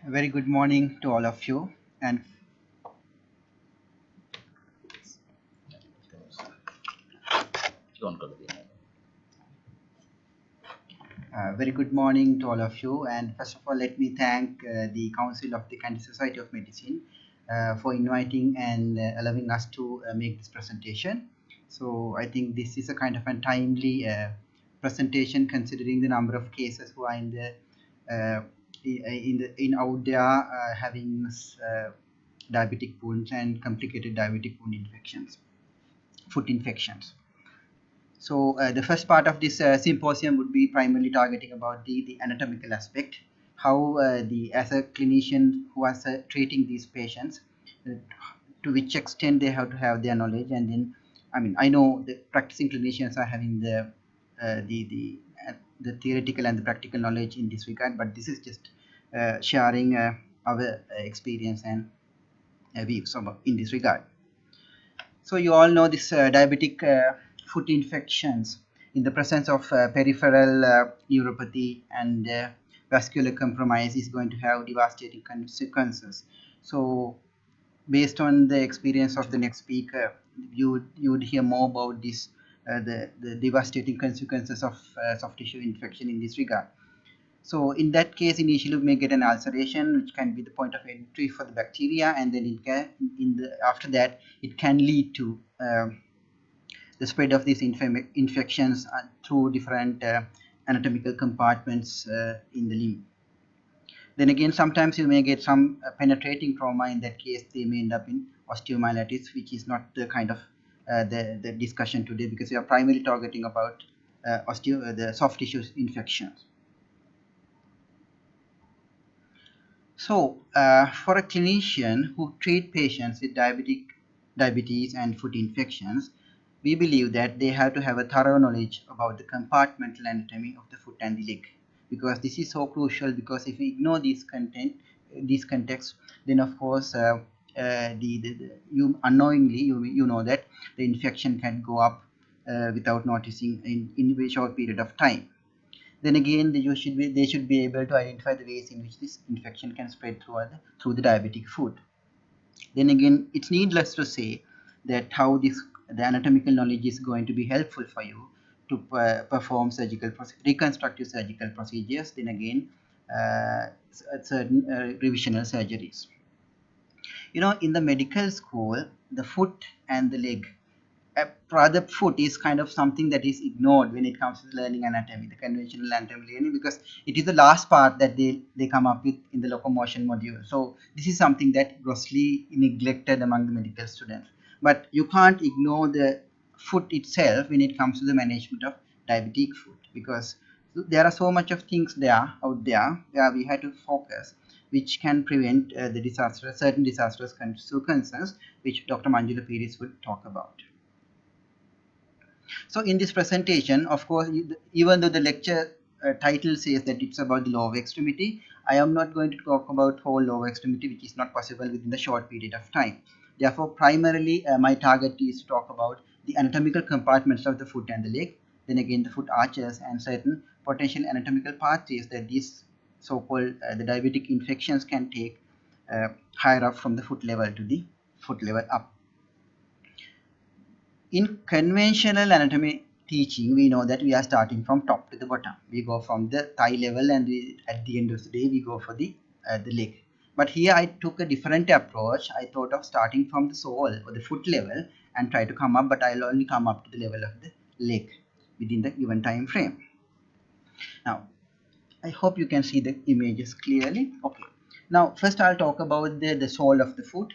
A very good morning to all of you, and very good morning to all of you. And first of all, let me thank the Council of the Kandy Society of Medicine for inviting and allowing us to make this presentation. So I think this is a kind of a timely presentation, considering the number of cases who are in out there having diabetic wounds and complicated diabetic wound infections, foot infections. So the first part of this symposium would be primarily targeting about the anatomical aspect, how as a clinician who is treating these patients, to which extent they have to have their knowledge, and then I know the practicing clinicians are having the theoretical and the practical knowledge in this regard, but this is just sharing our experience and views in this regard. So you all know this diabetic foot infections in the presence of peripheral neuropathy and vascular compromise is going to have devastating consequences. So based on the experience of the next speaker, you would hear more about this the devastating consequences of soft tissue infection in this regard. So in that case, initially we may get an ulceration, which can be the point of entry for the bacteria, and then it can, after that, it can lead to the spread of these infections through different anatomical compartments in the limb. Then again, sometimes you may get some penetrating trauma. In that case, they may end up in osteomyelitis, which is not the kind of the discussion today, because we are primarily targeting about the soft tissue infections. So for a clinician who treat patients with diabetes and foot infections, we believe that they have to have a thorough knowledge about the compartmental anatomy of the foot and the leg, because this is so crucial. Because if we ignore this context, then of course you unknowingly you know that the infection can go up without noticing in a short period of time. Then again, they should be able to identify the ways in which this infection can spread through the diabetic foot. Then again, it's needless to say that how the anatomical knowledge is going to be helpful for you to perform reconstructive surgical procedures. Then again, certain revisional surgeries. In the medical school, the foot and the leg, rather foot is kind of something that is ignored when it comes to learning anatomy, the conventional anatomy learning, because it is the last part that they come up with in the locomotion module. So this is something that grossly neglected among the medical students. But you can't ignore the foot itself when it comes to the management of diabetic foot, because there are so much of things out there where we had to focus, which can prevent certain disastrous consequences, which Dr. Manjula Peiris would talk about. So in this presentation, of course, even though the lecture title says that it's about the lower extremity, I am not going to talk about whole lower extremity, which is not possible within the short period of time. Therefore, primarily my target is to talk about the anatomical compartments of the foot and the leg, then again the foot arches and certain potential anatomical pathways that these so-called the diabetic infections can take higher up from the foot level to the foot level up. In conventional anatomy teaching, we know that we are starting from top to the bottom. We go from the thigh level, and at the end of the day, we go for the leg. But here I took a different approach. I thought of starting from the sole or the foot level and try to come up, but I'll only come up to the level of the leg within the given time frame. Now, I hope you can see the images clearly. Okay. Now, first I'll talk about the sole of the foot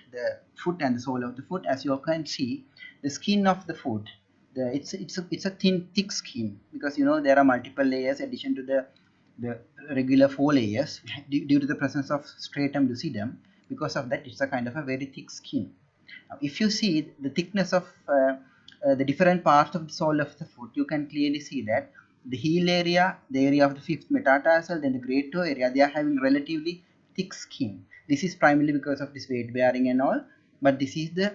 and the sole of the foot. As you can see, the skin of the foot, it's a thin, thick skin, because there are multiple layers in addition to the regular 4 layers due to the presence of stratum lucidum. Because of that, it's a kind of a very thick skin. Now, if you see the thickness of the different parts of the sole of the foot, you can clearly see that the heel area, the area of the fifth metatarsal, then the great toe area, they are having relatively thick skin. This is primarily because of this weight bearing and all, but this is the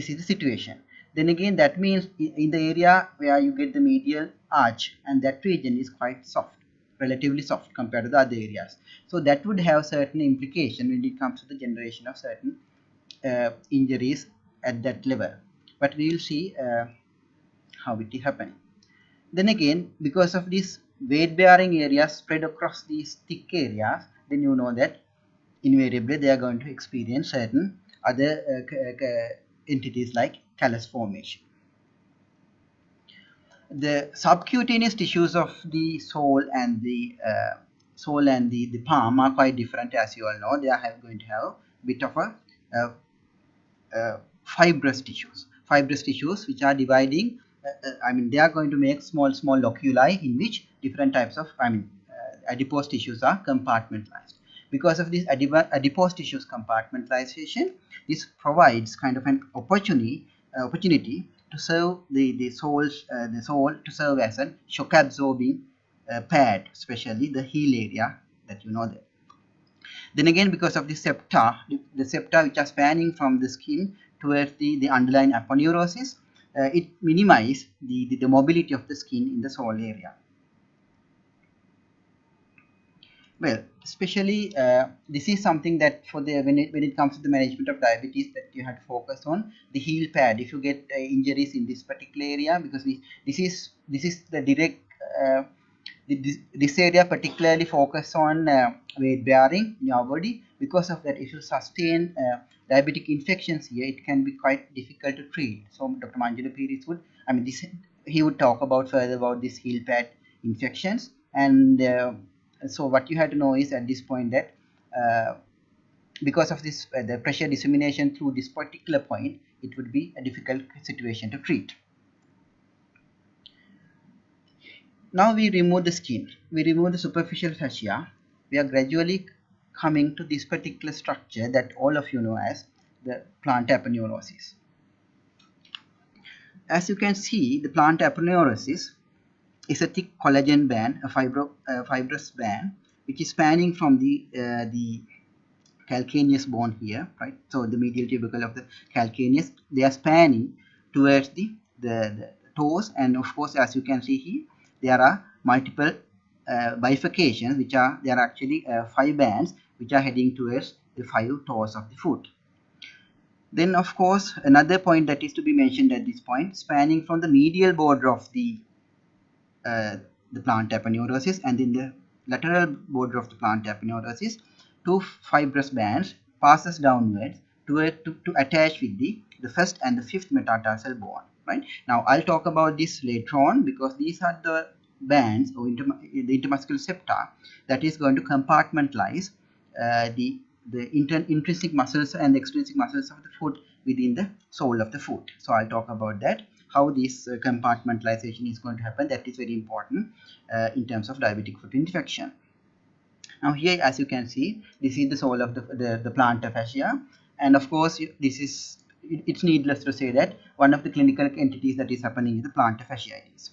situation. Then again, that means in the area where you get the medial arch, and that region is quite soft, relatively soft compared to the other areas. So that would have certain implication when it comes to the generation of certain injuries at that level. But we will see how it is happening. Then again, because of this weight bearing areas spread across these thick areas, then you know that invariably they are going to experience certain other entities like callus formation. The subcutaneous tissues of the sole and the palm are quite different, as you all know. They are going to have a bit of a fibrous tissues which are dividing. They are going to make small loculi in which different types of adipose tissues are compartmentalized. Because of this adipose tissues compartmentalization, this provides kind of an opportunity to serve the soul to serve as a shock absorbing pad, especially the heel area that you know that. Then again, because of the septa which are spanning from the skin towards the underlying aponeurosis, it minimizes the mobility of the skin in the sole area. Well, especially this is something that for the when it comes to the management of diabetes, that you had to focus on the heel pad if you get injuries in this particular area, because this is the direct this area particularly focus on weight bearing in your body. Because of that, if you sustain diabetic infections here, it can be quite difficult to treat. So Dr. Manjula Peiris would he would talk about further about this heel pad infections. And so what you have to know is at this point that because of this the pressure dissemination through this particular point, it would be a difficult situation to treat. Now we remove the skin, we remove the superficial fascia. We are gradually coming to this particular structure that all of you know as the plantar aponeurosis. As you can see, the plantar aponeurosis is a thick collagen band, a fibrous band, which is spanning from the calcaneus bone here, right? So the medial tubercle of the calcaneus, they are spanning towards the toes, and of course, as you can see here, there are multiple bifurcations, there are actually 5 bands which are heading towards the 5 toes of the foot. Then of course, another point that is to be mentioned at this point, spanning from the medial border of the plantar aponeurosis and in the lateral border of the plantar aponeurosis, 2 fibrous bands passes downwards to attach with the first and the 5th metatarsal bone. Right now, I'll talk about this later on, because these are the bands or the intermuscular septa that is going to compartmentalize the intrinsic muscles and the extrinsic muscles of the foot within the sole of the foot. So I'll talk about that, how this compartmentalization is going to happen. That is very important in terms of diabetic foot infection. Now here, as you can see, this is the sole of the plantar fascia, and of course it's needless to say that one of the clinical entities that is happening is the plantar fasciitis.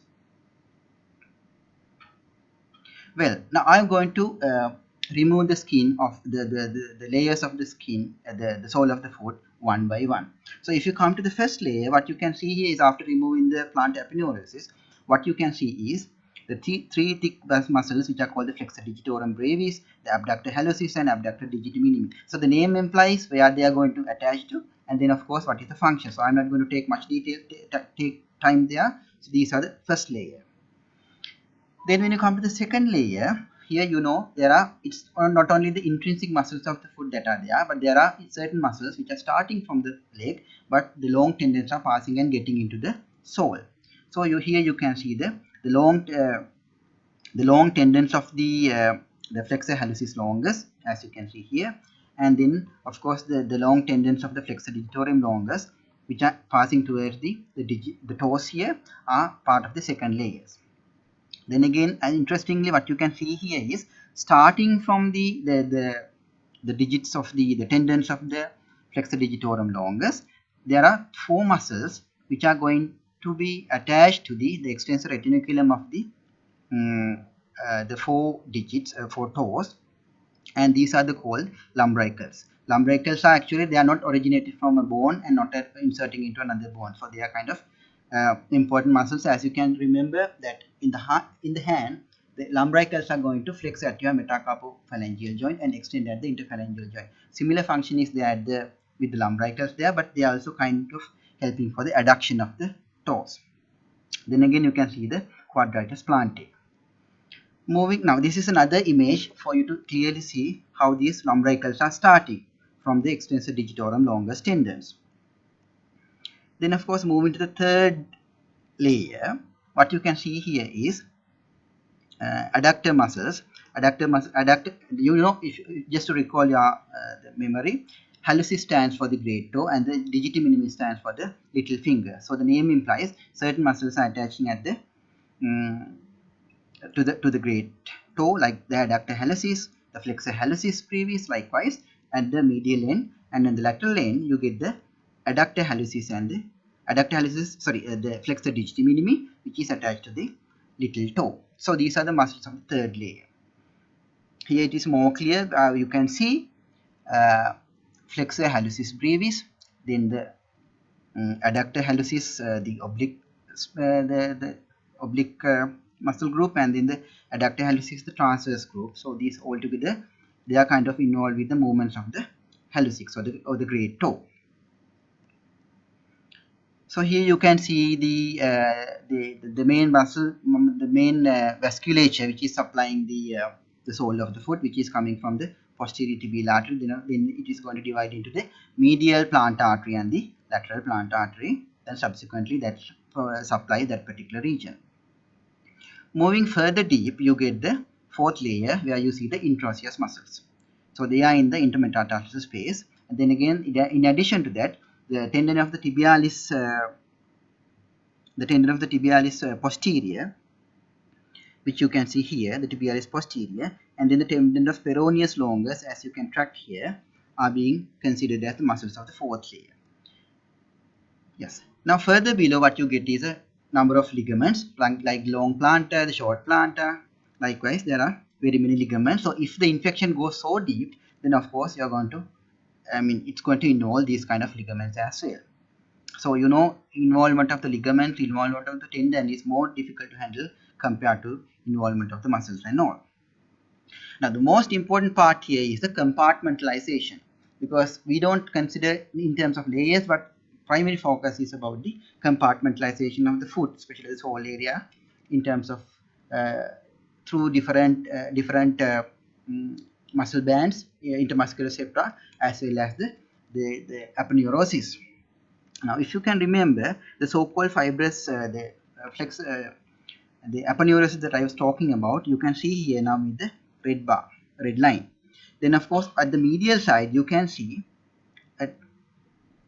Well, now I'm going to remove the skin of the layers of the skin at the sole of the foot one by one. So if you come to the first layer, what you can see here is, after removing the plantar aponeurosis, what you can see is the 3 thick muscles which are called the flexor digitorum brevis, the abductor hallucis and abductor digiti minimi. So the name implies where they are going to attach to, and then of course what is the function. So I'm not going to take much detail, take time there. So these are the first layer. Then when you come to the second layer, here you know it's not only the intrinsic muscles of the foot that are there, but there are certain muscles which are starting from the leg, but the long tendons are passing and getting into the sole. So here you can see the long tendons of the flexor hallucis longus, as you can see here, and then of course the long tendons of the flexor digitorum longus, which are passing towards the toes here, are part of the second layers. Then again, and interestingly, what you can see here is, starting from the digits of the tendons of the flexor digitorum longus, there are 4 muscles which are going to be attached to the extensor retinaculum of the 4 digits, 4 toes, and these are called lumbricals. Lumbricals are actually, they are not originated from a bone and not inserting into another bone, so they are kind of important muscles. As you can remember that in the hand, the lumbricals are going to flex at your metacarpophalangeal joint and extend at the interphalangeal joint. Similar function is there with the lumbricals there, but they are also kind of helping for the adduction of the toes. Then again you can see the quadratus plantae. Moving now, this is another image for you to clearly see how these lumbricals are starting from the extensor digitorum longus tendons. Then of course moving to the third layer, what you can see here is adductor muscles. Adductor, you know, if just to recall your the memory, hallucis stands for the great toe and the digiti minimis stands for the little finger. So the name implies certain muscles are attaching at the to the great toe, like the adductor hallucis, the flexor hallucis brevis, likewise at the medial end, and in the lateral end you get the adductor hallucis and the the flexor digiti minimi, which is attached to the little toe. So these are the muscles of the third layer. Here it is more clear. You can see flexor hallucis brevis, then the adductor hallucis, the oblique muscle group, and then the adductor hallucis, the transverse group. So these all together, they are kind of involved with the movements of the hallucis or the great toe. So here you can see the main muscle, the main vasculature which is supplying the sole of the foot, which is coming from the posterior tibial artery. Then it is going to divide into the medial plantar artery and the lateral plantar artery. Then subsequently that supply that particular region. Moving further deep, you get the fourth layer where you see the interosseous muscles. So they are in the intermetatarsal space. And then again, in addition to that, the tendon of the tibialis, posterior, which you can see here, the tibialis posterior, and then the tendon of peroneus longus, as you can track here, are being considered as the muscles of the fourth layer. Yes. Now further below, what you get is a number of ligaments, like long plantar, the short plantar. Likewise, there are very many ligaments. So if the infection goes so deep, then of course you are going to, it's going to involve these kind of ligaments as well. So you know, involvement of the ligaments, involvement of the tendon is more difficult to handle compared to involvement of the muscles and all. Now the most important part here is the compartmentalization, because we don't consider in terms of layers, but primary focus is about the compartmentalization of the foot, especially this whole area, in terms of through different muscle bands, intermuscular septa, as well as the aponeurosis. Now, if you can remember the so-called fibrous, the aponeurosis that I was talking about, you can see here now with the red line. Then, of course, at the medial side, you can see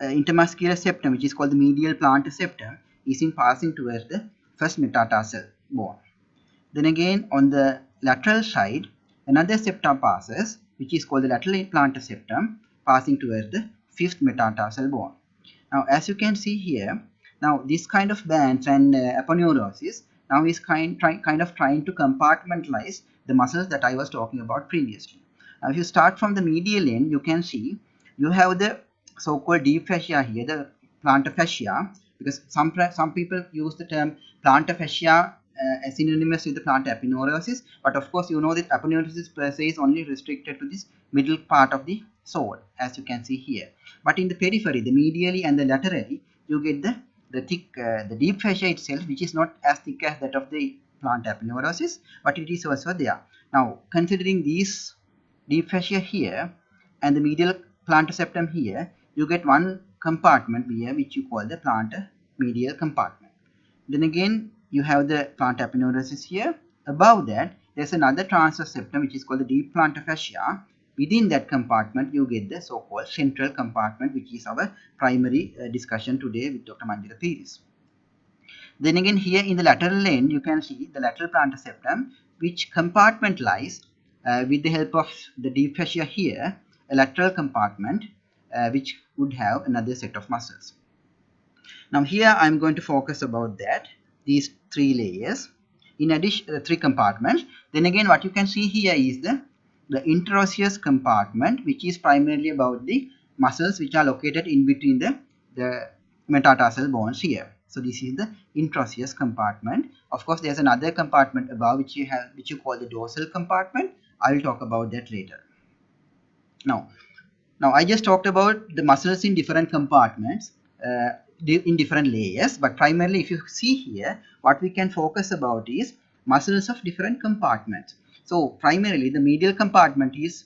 intermuscular septum, which is called the medial plantar septum, is in passing towards the first metatarsal bone. Then again, on the lateral side, another septum passes, which is called the lateral plantar septum, passing towards the fifth metatarsal bone. Now, as you can see here, now this kind of bands and aponeurosis now is kind of trying to compartmentalize the muscles that I was talking about previously. Now, if you start from the medial end, you can see you have the so-called deep fascia here, the plantar fascia, because some people use the term plantar fascia as synonymous with the plantar aponeurosis, but of course you know that aponeurosis per se is only restricted to this middle part of the sole, as you can see here. But in the periphery, the medially and the laterally, you get the thick, the deep fascia itself, which is not as thick as that of the plantar aponeurosis, but it is also there. Now, considering these deep fascia here and the medial plantar septum here, you get one compartment here which you call the plantar medial compartment. Then again, you have the plantar aponeurosis here. Above that, there's another transverse septum which is called the deep plantar fascia. Within that compartment, you get the so-called central compartment, which is our primary discussion today with Dr. Manjula Peiris. Then again, here in the lateral end, you can see the lateral plantar septum, which compartmentalize with the help of the deep fascia here, a lateral compartment which would have another set of muscles. Now here I'm going to focus about that, these three layers, in addition three compartments. Then again, what you can see here is the interosseous compartment, which is primarily about the muscles which are located in between the metatarsal bones here. So this is the intraosseous compartment. Of course, there's another compartment above which you call the dorsal compartment. I will talk about that later. Now I just talked about the muscles in different compartments, in different layers, but primarily if you see here, what we can focus about is muscles of different compartments. So primarily the medial compartment is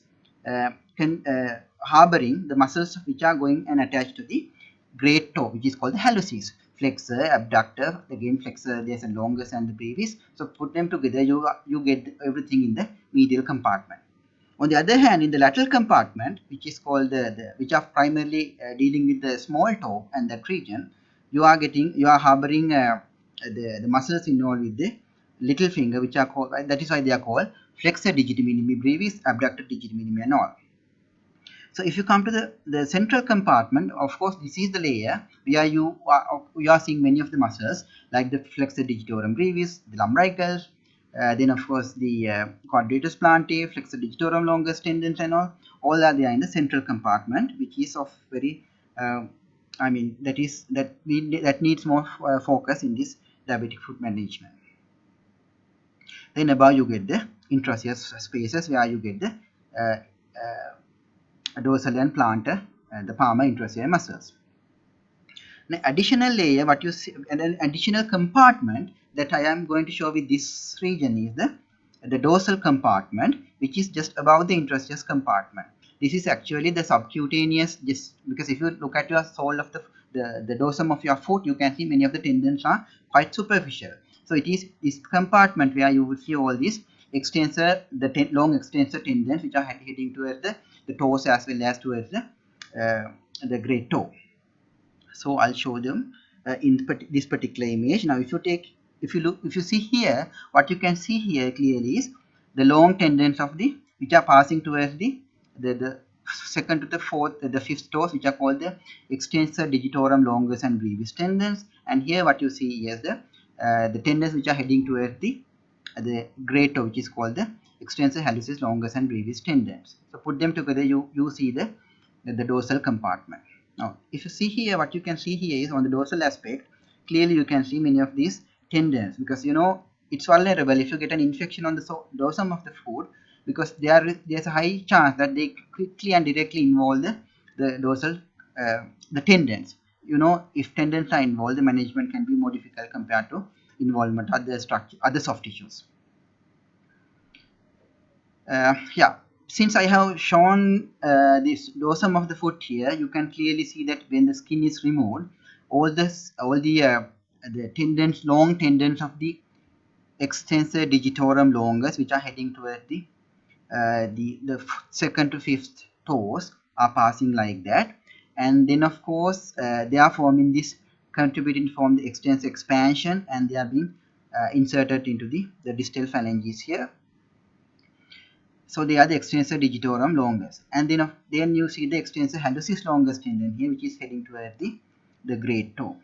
harboring the muscles which are going and attached to the great toe, which is called the hallucis. Flexor, abductor, again flexor, there's a longus and the brevis. So put them together, you get everything in the medial compartment. On the other hand, in the lateral compartment, which is called which are primarily dealing with the small toe and that region, you are harboring the muscles involved with the little finger, which are called, that is why they are called flexor digiti minimi brevis, abductor digiti minimi and all. So if you come to the central compartment, of course, this is the layer where you are seeing many of the muscles like the flexor digitorum brevis, the lumbricals, then of course the quadratus plantae, flexor digitorum longus tendons and all are there in the central compartment, which is of very that needs more focus in this diabetic foot management. Then above you get the intraosseous spaces where you get the dorsal and plantar, the palmar intraossei muscles. An additional layer, what you see, an additional compartment that I am going to show with this region is the dorsal compartment, which is just above the intraosseous compartment. This is actually the subcutaneous, just because if you look at your sole of the dorsum of your foot, you can see many of the tendons are quite superficial. So it is this compartment where you will see all these extensor, long extensor tendons which are heading towards the toes as well as towards the great toe. So I'll show them in this particular image. Now if you see here, what you can see here clearly is the long tendons of which are passing towards the second to the fourth, the fifth toes, which are called the extensor digitorum longus and brevis tendons. And here what you see is the tendons which are heading towards the great toe, which is called the extensor hallucis longus and brevis tendons. So put them together, you see the dorsal compartment. Now if you see here, what you can see here is on the dorsal aspect, clearly you can see many of these tendons, because it's vulnerable if you get an infection on the dorsum of the foot, because there's a high chance that they quickly and directly involve the dorsal the tendons. If tendons are involved, the management can be more difficult compared to involvement of other soft tissues. Since I have shown this dorsum of the foot here, you can clearly see that when the skin is removed, all the tendons, long tendons of the extensor digitorum longus, which are heading towards the second to fifth toes, are passing like that, and then of course they are forming this, contributing to form the extensor expansion, and they are being inserted into the distal phalanges here. So they are the extensor digitorum longus, and then you see the extensor hallucis longus tendon here, which is heading towards the great toe.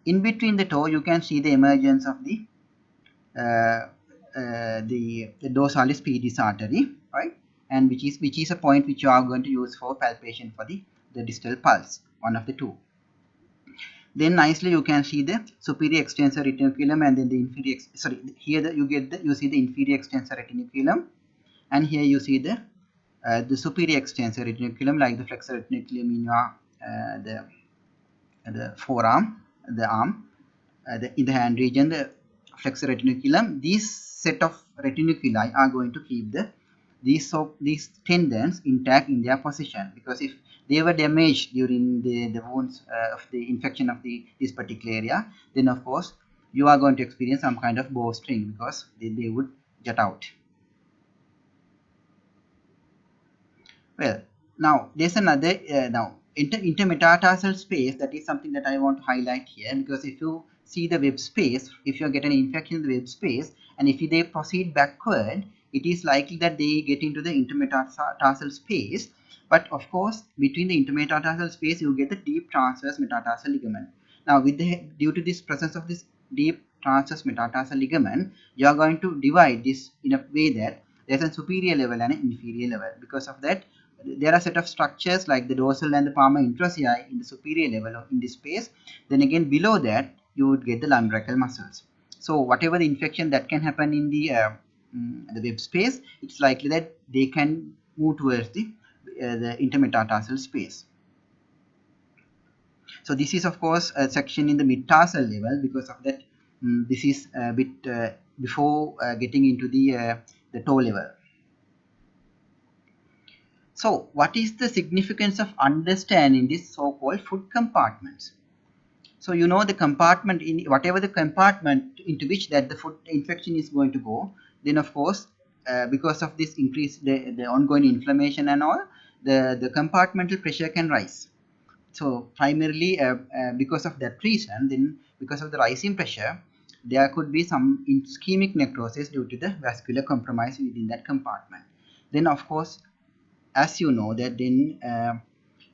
In between the toe, you can see the emergence of the dorsalis pedis artery, right? And which is a point which you are going to use for palpation for the distal pulse, one of the two. Then nicely you can see the superior extensor retinaculum, and then the inferior. You see the inferior extensor retinaculum, and here you see the superior extensor retinaculum, like the flexor retinaculum in your the forearm, the arm, in the hand region, the flexor retinaculum. These set of retinaculi are going to keep these tendons intact in their position, because if they were damaged during the wounds of the infection of this particular area, then of course you are going to experience some kind of bowstring, because they would jut out. Well, now there's another intermetatarsal space. That is something that I want to highlight here, because if you see the web space, if you get an infection in the web space, and if they proceed backward, it is likely that they get into the intermetatarsal space. But of course, between the intermetatarsal space, you get the deep transverse metatarsal ligament. Now, due to this presence of this deep transverse metatarsal ligament, you are going to divide this in a way that there's a superior level and an inferior level. Because of that, there are set of structures like the dorsal and the palmar intraossei in the superior level in this space. Then again below that you would get the lumbrical muscles. So whatever the infection that can happen in the web space, it's likely that they can move towards the intermetatarsal space. So this is of course a section in the mid-tarsal level. Because of that, this is a bit before getting into the toe level. So what is the significance of understanding this so-called foot compartments? So you know the compartment, in whatever the compartment into which that the foot infection is going to go, then of course because of this increase, the ongoing inflammation and all, the compartmental pressure can rise. So primarily because of that reason, then because of the rising pressure, there could be some ischemic necrosis due to the vascular compromise within that compartment. Then of course, as you know that then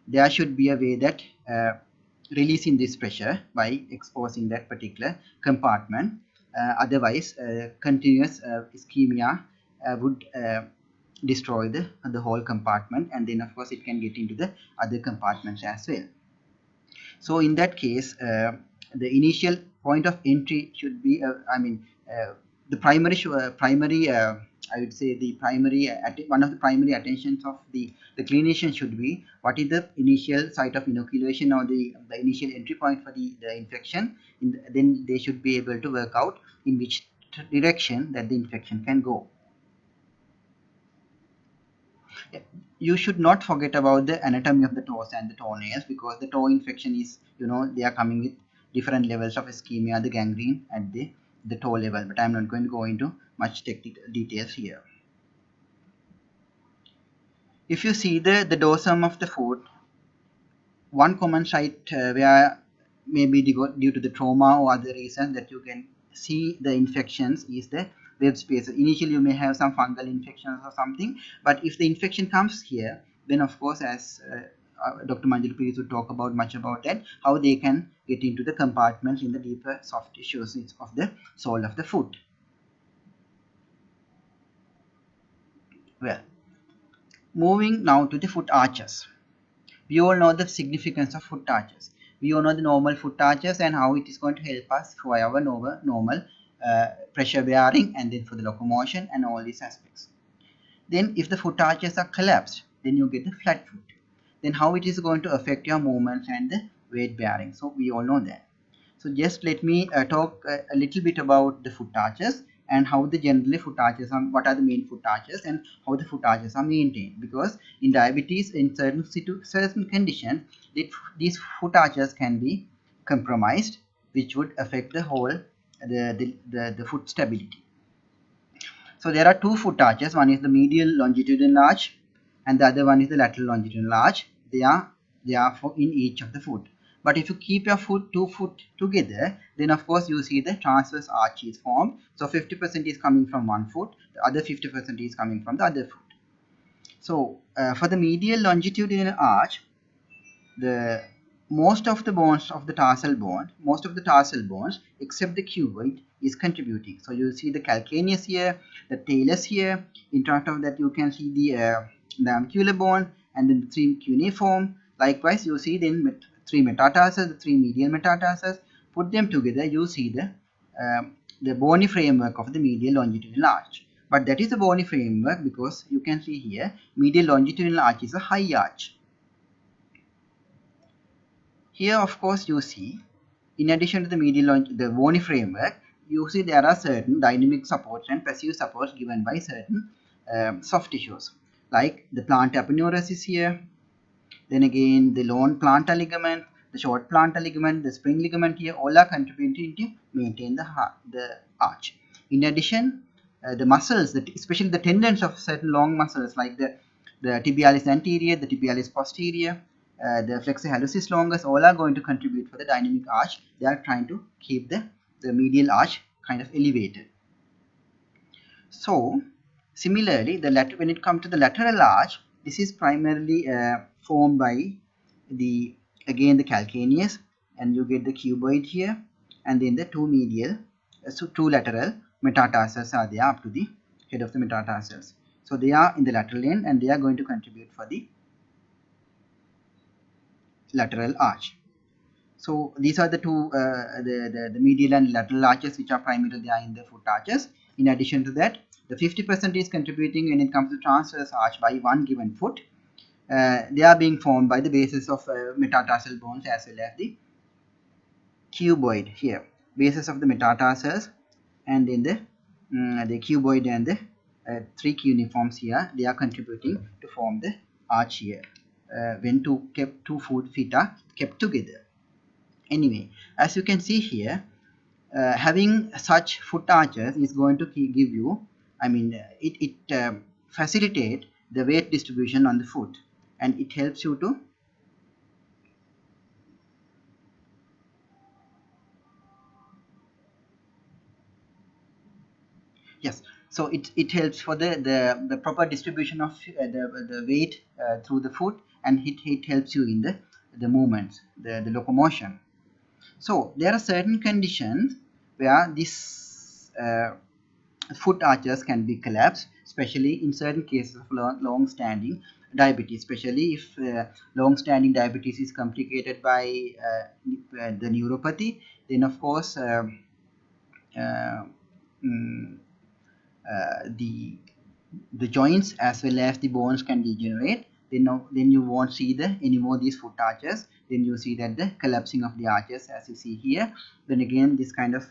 there should be a way that releasing this pressure by exposing that particular compartment. Otherwise continuous ischemia would destroy the whole compartment, and then of course it can get into the other compartments as well. So in that case the initial point of entry should be the primary I would say the primary one of the primary attentions of the clinician should be what is the initial site of inoculation or the initial entry point for the infection. Then they should be able to work out in which direction that the infection can go. You should not forget about the anatomy of the toes and the toenails, because the toe infection is, you know, they are coming with different levels of ischemia, the gangrene at the toe level, but I'm not going to go into much technical details here. If you see the dorsum of the foot, one common site where maybe due to the trauma or other reason that you can see the infections is the web space. Initially you may have some fungal infections or something, but if the infection comes here, then of course, as Dr. Manjula Peiris would talk about much about that, how they can get into the compartments in the deeper soft tissues of the sole of the foot. Well, moving now to the foot arches. We all know the significance of foot arches. We all know the normal foot arches and how it is going to help us for our normal pressure bearing and then for the locomotion and all these aspects. Then if the foot arches are collapsed, then you get the flat foot. Then how it is going to affect your movements and the weight bearing. So we all know that. So just let me talk a little bit about the foot arches and how the generally foot arches are, what are the main foot arches and how the foot arches are maintained. Because in diabetes, in certain conditions, these foot arches can be compromised, which would affect the whole the foot stability. So there are two foot arches. One is the medial longitudinal arch and the other one is the lateral longitudinal arch. They are in each of the foot. But if you keep your two foot together, then of course you see the transverse arch is formed. So 50% is coming from one foot, the other 50% is coming from the other foot. So for the medial longitudinal arch, most of the bones of the tarsal bones except the cuboid is contributing. So you see the calcaneus here, the talus here. In front of that you can see the navicular bone and then the three cuneiform. Likewise you see then three metatarsals, the three medial metatarsals. Put them together, you see the bony framework of the medial longitudinal arch. But that is a bony framework because you can see here medial longitudinal arch is a high arch. Here of course you see, in addition to the bony framework, you see there are certain dynamic supports and passive supports given by certain soft tissues, like the plantar aponeurosis here, then again the long plantar ligament, the short plantar ligament, the spring ligament here, all are contributing to maintain the arch. In addition, the muscles, especially the tendons of certain long muscles like the tibialis anterior, the tibialis posterior, the flexor hallucis longus, all are going to contribute for the dynamic arch. They are trying to keep the medial arch kind of elevated. So similarly, when it comes to the lateral arch, this is primarily formed by the calcaneus, and you get the cuboid here, and then the two lateral metatarsals are there up to the head of the metatarsals. So they are in the lateral end and they are going to contribute for the lateral arch. So these are the two, the medial and lateral arches, which are primarily there in the foot arches. In addition to that, the 50% is contributing when it comes to transverse arch by one given foot. They are being formed by the basis of metatarsal bones as well as the cuboid here. Basis of the metatarsals, and then the cuboid and the three cuneiforms here, they are contributing to form the arch here when two feet are kept together. Anyway, as you can see here, having such foot arches is going to give you, I mean, it facilitate the weight distribution on the foot, and it helps you to so it helps for the proper distribution of the weight through the foot, and it helps you in the movements, the locomotion. So there are certain conditions where this foot arches can be collapsed, especially in certain cases of long-standing diabetes, especially if long-standing diabetes is complicated by the neuropathy. Then of course the joints as well as the bones can degenerate. Then you won't see anymore these foot arches. Then you see that the collapsing of the arches, as you see here. Then again, this kind of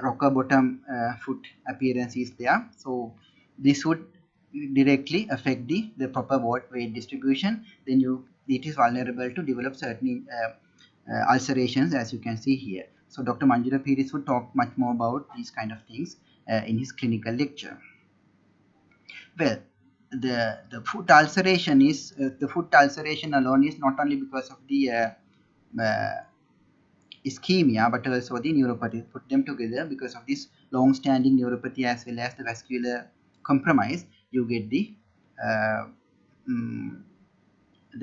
rocker bottom foot appearance is there. So this would directly affect the proper weight distribution. Then it is vulnerable to develop certain ulcerations, as you can see here. So Dr. Manjula Peiris would talk much more about these kind of things in his clinical lecture. Well, the foot ulceration is the foot ulceration alone is not only because of the ischemia but also the neuropathy. Put them together, because of this long-standing neuropathy as well as the vascular compromise, you get the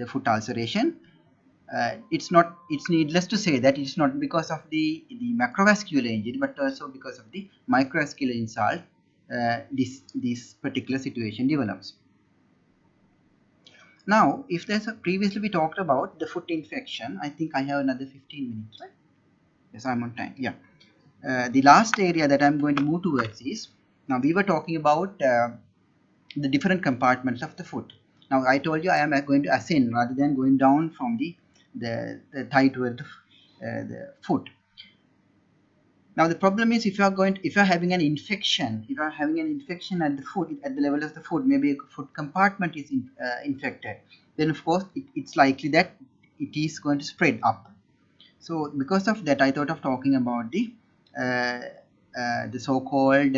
foot ulceration. It's needless to say that it's not because of the macrovascular injury, but also because of the microvascular insult this particular situation develops. Now, if there's previously we talked about the foot infection, I think I have another 15 minutes, right? Yes, I'm on time. Yeah. The last area that I'm going to move towards is, now we were talking about the different compartments of the foot. Now I told you I am going to ascend rather than going down from the thigh towards the foot. Now the problem is, if you are having an infection, at the foot, at the level of the foot, maybe a foot compartment is infected, then of course it's likely that it is going to spread up. So because of that, I thought of talking about the so-called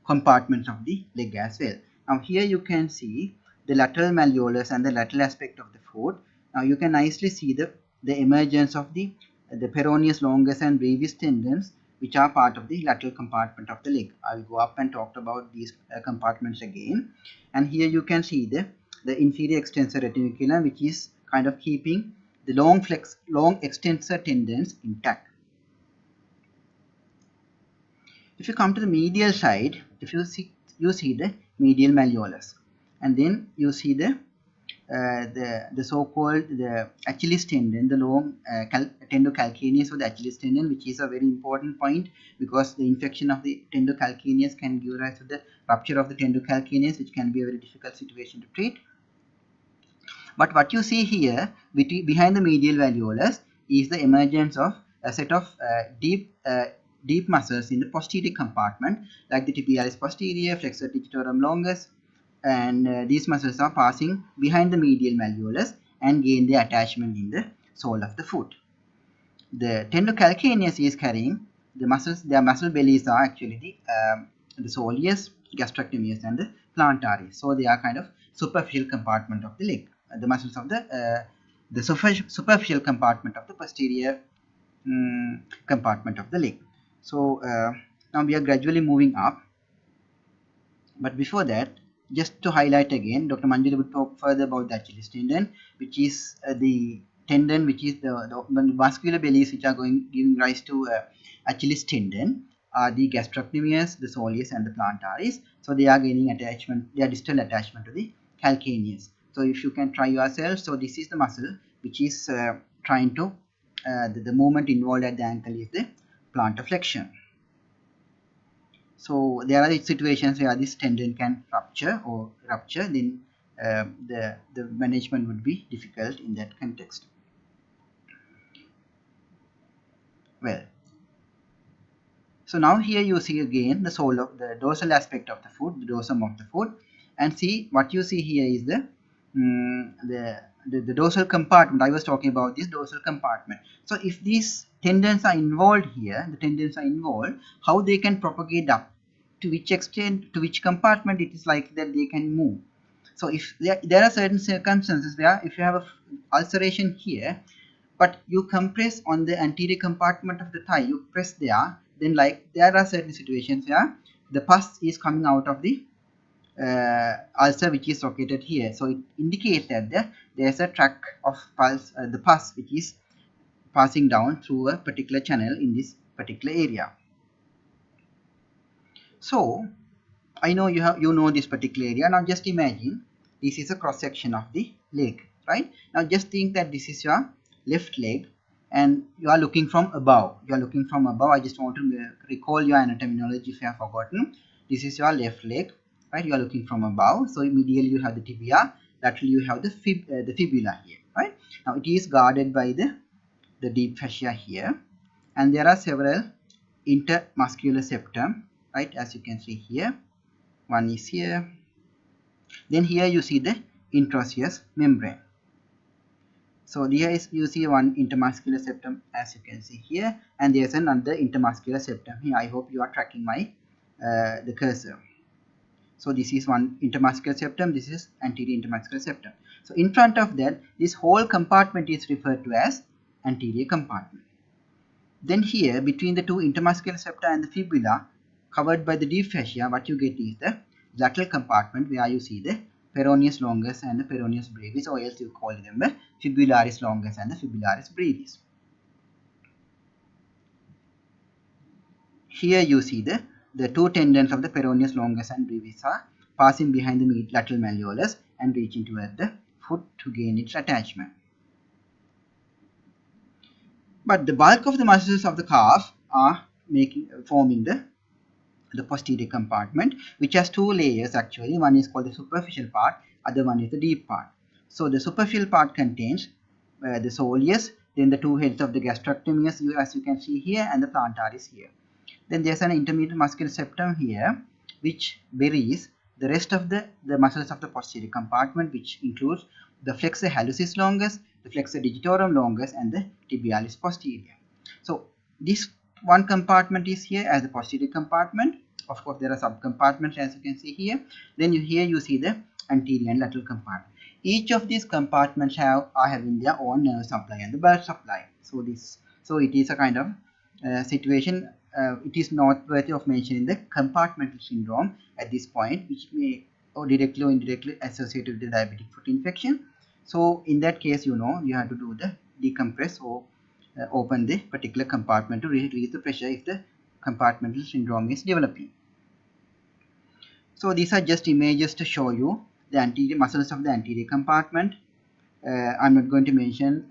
compartments of the leg as well. Now here you can see the lateral malleolus and the lateral aspect of the foot. Now you can nicely see the emergence of the peroneus longus and brevis tendons, which are part of the lateral compartment of the leg. I'll go up and talk about these compartments again. And here you can see the inferior extensor retinaculum, which is kind of keeping the long extensor tendons intact. If you come to the medial side, if you see the medial malleolus, and then you see the so-called the Achilles tendon, the long tendocalcaneus of the Achilles tendon, which is a very important point, because the infection of the tendocalcaneus can give rise to the rupture of the tendocalcaneus, which can be a very difficult situation to treat. But what you see here behind the medial malleolus is the emergence of a set of deep muscles in the posterior compartment, like the tibialis posterior, flexor digitorum longus, and these muscles are passing behind the medial malleolus and gain their attachment in the sole of the foot. The tendocalcaneus is carrying the muscles. Their muscle bellies are actually the soleus, gastrocnemius, and the plantaris. So they are kind of superficial compartment of the leg. The muscles of the superficial compartment of the posterior compartment of the leg. So now we are gradually moving up, but before that, just to highlight again, Dr. Manjula will talk further about the Achilles tendon, which is the tendon which is the muscular bellies which are giving rise to Achilles tendon are the gastrocnemius, the soleus, and the plantaris. So they are gaining attachment, they are distal attachment to the calcaneus. So if you can try yourself, so this is the muscle which is trying to the movement involved at the ankle is the plantar flexion. So there are situations where this tendon can rupture, then the management would be difficult in that context. Well, so now here you see again the sole of the dorsal aspect of the foot, the dorsum of the foot, and see what you see here is the dorsal compartment. I was talking about this dorsal compartment. So if these tendons are involved here, the tendons are involved, how they can propagate up, to which extent, to which compartment it is likely that they can move. So if there are certain circumstances where if you have a ulceration here, but you compress on the anterior compartment of the thigh, you press there, then like there are certain situations where the pus is coming out of the ulcer which is located here. So it indicates that there's a tract of pulse, the pus which is passing down through a particular channel in this particular area. So I know you know this particular area. Now just imagine this is a cross section of the leg, right? Now just think that this is your left leg and you are looking from above. I just want to recall your anatomy knowledge if you have forgotten. This is your left leg, right? You are looking from above. So medially you have the tibia, laterally you have the fibula here, right? Now it is guarded by the deep fascia here, and there are several intermuscular septum, right? As you can see here, one is here. Then here you see the interosseous membrane. So here is you see one intermuscular septum as you can see here, and there's another intermuscular septum here. I hope you are tracking my the cursor. So this is one intermuscular septum, this is anterior intermuscular septum. So in front of that, this whole compartment is referred to as anterior compartment. Then here between the two intermuscular septa and the fibula covered by the deep fascia, what you get is the lateral compartment where you see the peroneus longus and the peroneus brevis, or else you call them the fibularis longus and the fibularis brevis. Here you see the two tendons of the peroneus longus and brevis are passing behind the lateral malleolus and reaching toward the foot to gain its attachment. But the bulk of the muscles of the calf are forming the posterior compartment, which has two layers actually. One is called the superficial part, other one is the deep part. So the superficial part contains the soleus, then the two heads of the gastrocnemius as you can see here, and the plantaris here. Then there's an intermediate muscular septum here which buries the rest of the muscles of the posterior compartment, which includes the flexor hallucis longus, the flexor digitorum longus, and the tibialis posterior. So this one compartment is here as the posterior compartment. Of course there are subcompartments as you can see here. Then here you see the anterior and lateral compartment. Each of these compartments are having their own nerve supply and the blood supply. So it is a kind of situation. It is not worthy of mentioning the compartmental syndrome at this point, which may directly or indirectly associated with the diabetic foot infection. So in that case, you know, you have to do the decompress or open the particular compartment to release the pressure if the compartmental syndrome is developing. So these are just images to show you the anterior muscles of the anterior compartment. I'm not going to mention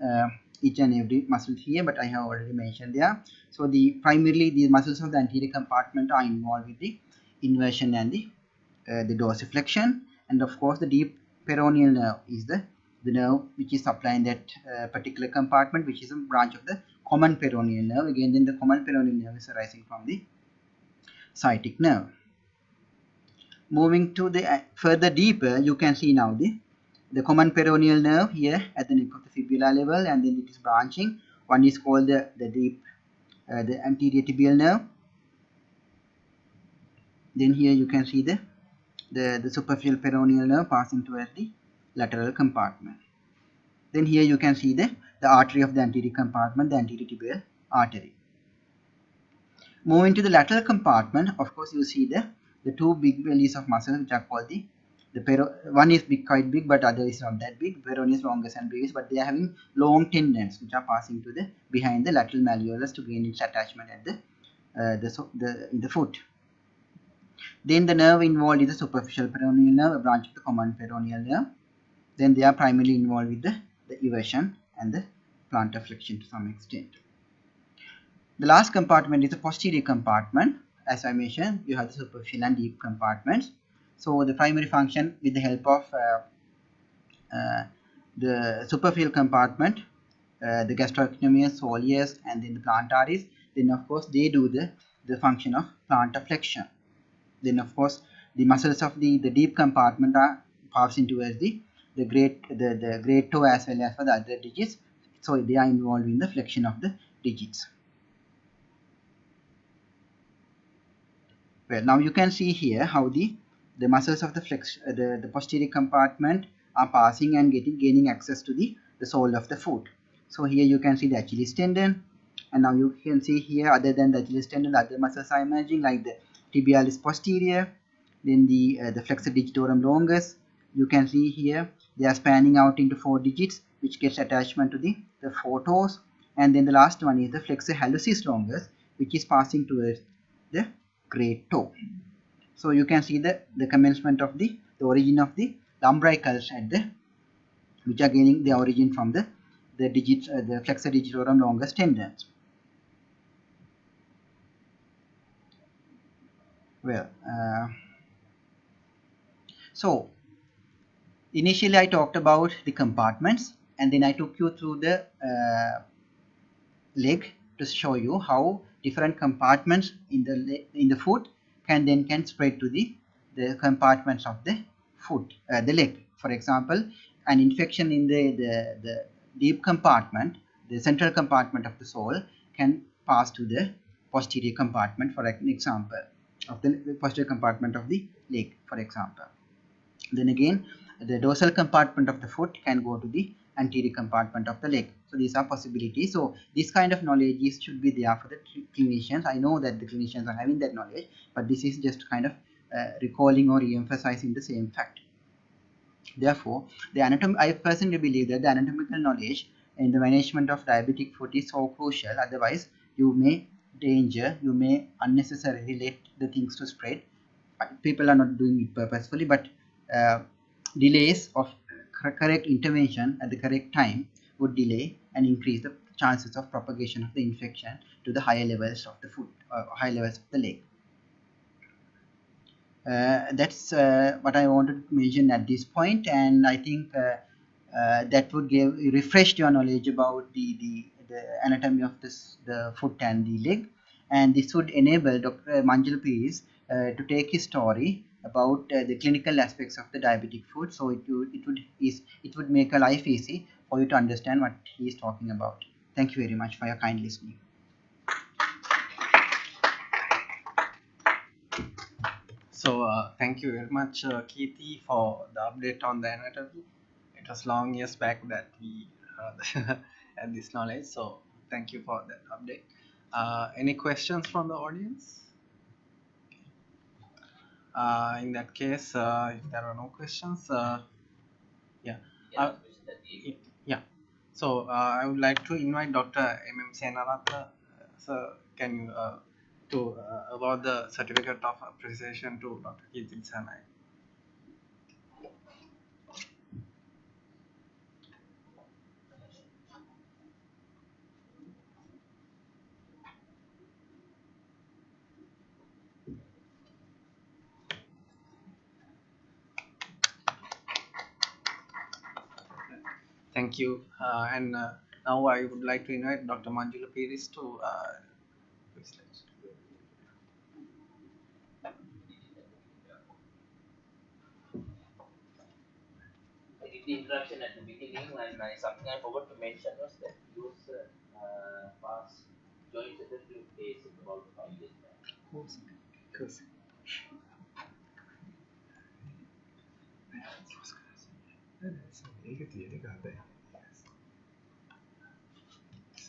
each and every muscle here, but I have already mentioned there. So primarily the muscles of the anterior compartment are involved with the inversion and the dorsiflexion, and of course the deep peroneal nerve is the nerve which is supplying that particular compartment, which is a branch of the common peroneal nerve. Again, then the common peroneal nerve is arising from the sciatic nerve. Moving to the further deeper, you can see now the common peroneal nerve here at the neck of the fibula level, and then it is branching. One is called the anterior tibial nerve. Then here you can see the superficial peroneal nerve passing towards the lateral compartment. Then here you can see the artery of the anterior compartment, the anterior tibial artery. Moving to the lateral compartment, of course you see the two big bellies of muscles which are called one is quite big, but other is not that big, peroneus longus and brevis, but they are having long tendons which are passing to behind the lateral malleolus to gain its attachment at in the foot. Then the nerve involved is the superficial peroneal nerve, a branch of the common peroneal nerve. then they are primarily involved with the eversion and the plantar flexion to some extent. The last compartment is the posterior compartment. As I mentioned, you have the superficial and deep compartments. So the primary function with the help of the superficial compartment, the gastrocnemius, soleus, and then the plantaris, then of course they do the function of plantar flexion. Then of course the muscles of the deep compartment are passing towards the great toe as well as for the other digits. So they are involved in the flexion of the digits. Well, now you can see here how the muscles of the posterior compartment are passing and gaining access to the sole of the foot. So here you can see the Achilles tendon, and now you can see here, other than the Achilles tendon, other muscles are emerging like the tibialis posterior, then the flexor digitorum longus. You can see here they are spanning out into 4 digits, which gets attachment to the 4 toes, and then the last one is the flexor hallucis longus, which is passing towards the great toe. So you can see the commencement of the origin of the lumbricals at which are gaining the origin from the digits, the flexor digitorum longus tendons. Well, so initially I talked about the compartments, and then I took you through the leg to show you how different compartments in the foot can spread to the compartments of the foot, the leg. For example, an infection in the deep compartment, the central compartment of the sole, can pass to the posterior compartment, for an example, of the posterior compartment of the leg, for example. Then again, the dorsal compartment of the foot can go to the anterior compartment of the leg. So these are possibilities. So this kind of knowledge should be there for the clinicians. I know that the clinicians are having that knowledge, but this is just kind of recalling or re-emphasizing the same fact. Therefore, I personally believe that the anatomical knowledge in the management of diabetic foot is so crucial. Otherwise, you may unnecessarily let the things to spread. People are not doing it purposefully, but delays of correct intervention at the correct time would delay and increase the chances of propagation of the infection to the higher levels of the foot, higher levels of the leg. That's what I wanted to mention at this point, and I think that would refresh your knowledge about the anatomy of the foot and the leg, and this would enable Dr. Manjula Peiris to take his story about the clinical aspects of the diabetic foot. So it would make a life easy for you to understand what he is talking about. Thank you very much for your kind listening. So thank you very much, Keerthie, for the update on the anatomy. It was long years back that we had this knowledge, so thank you for that update. Any questions from the audience? In that case, if there are no questions, yeah. So I would like to invite Dr. M.M. Senaratne, sir, can you to award the certificate of appreciation to Dr. Keerthie Dissanayak. Thank you. And now I would like to invite Dr. Manjula Peiris to I did the introduction at the beginning, and something I forgot to mention was that he was past joint secretary of ASIC about 5 years back.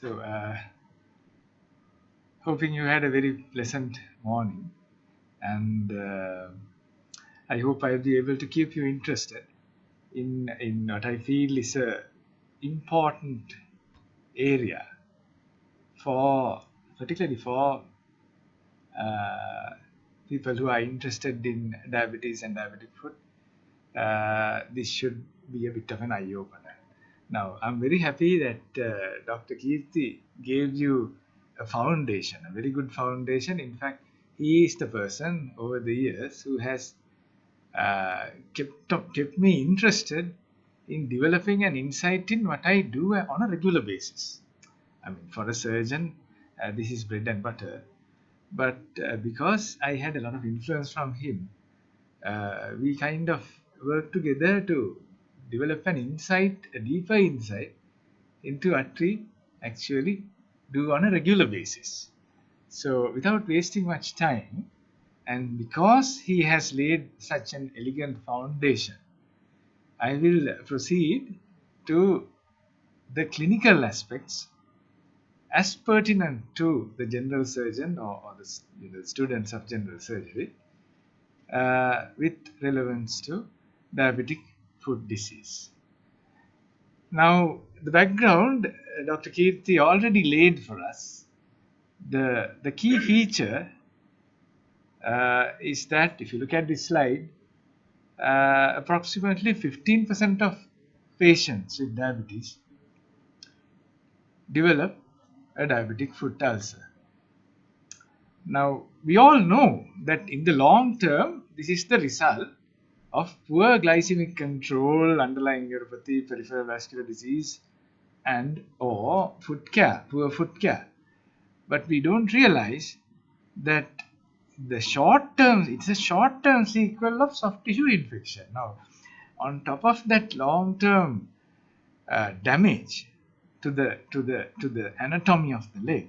So, hoping you had a very pleasant morning, and I hope I'll be able to keep you interested in what I feel is a important area particularly for people who are interested in diabetes and diabetic foot. This should be a bit of an eye-opener. Now, I'm very happy that Dr. Keerthie gave you a foundation, a very good foundation. In fact, he is the person over the years who has kept me interested in developing an insight in what I do on a regular basis. I mean, for a surgeon, this is bread and butter. But because I had a lot of influence from him, we kind of worked together to develop an insight, a deeper insight into what we actually do on a regular basis. So without wasting much time, and because he has laid such an elegant foundation, I will proceed to the clinical aspects as pertinent to the general surgeon or the students of general surgery with relevance to diabetic foot disease. Now, the background Dr. Keerthie already laid for us. The key feature is that if you look at this slide, approximately 15% of patients with diabetes develop a diabetic foot ulcer. Now, we all know that in the long term, this is the result of poor glycemic control, underlying neuropathy, peripheral vascular disease, and or poor foot care. But we don't realize that the short term, it's a short term sequel of soft tissue infection. Now, on top of that long term damage to the anatomy of the leg,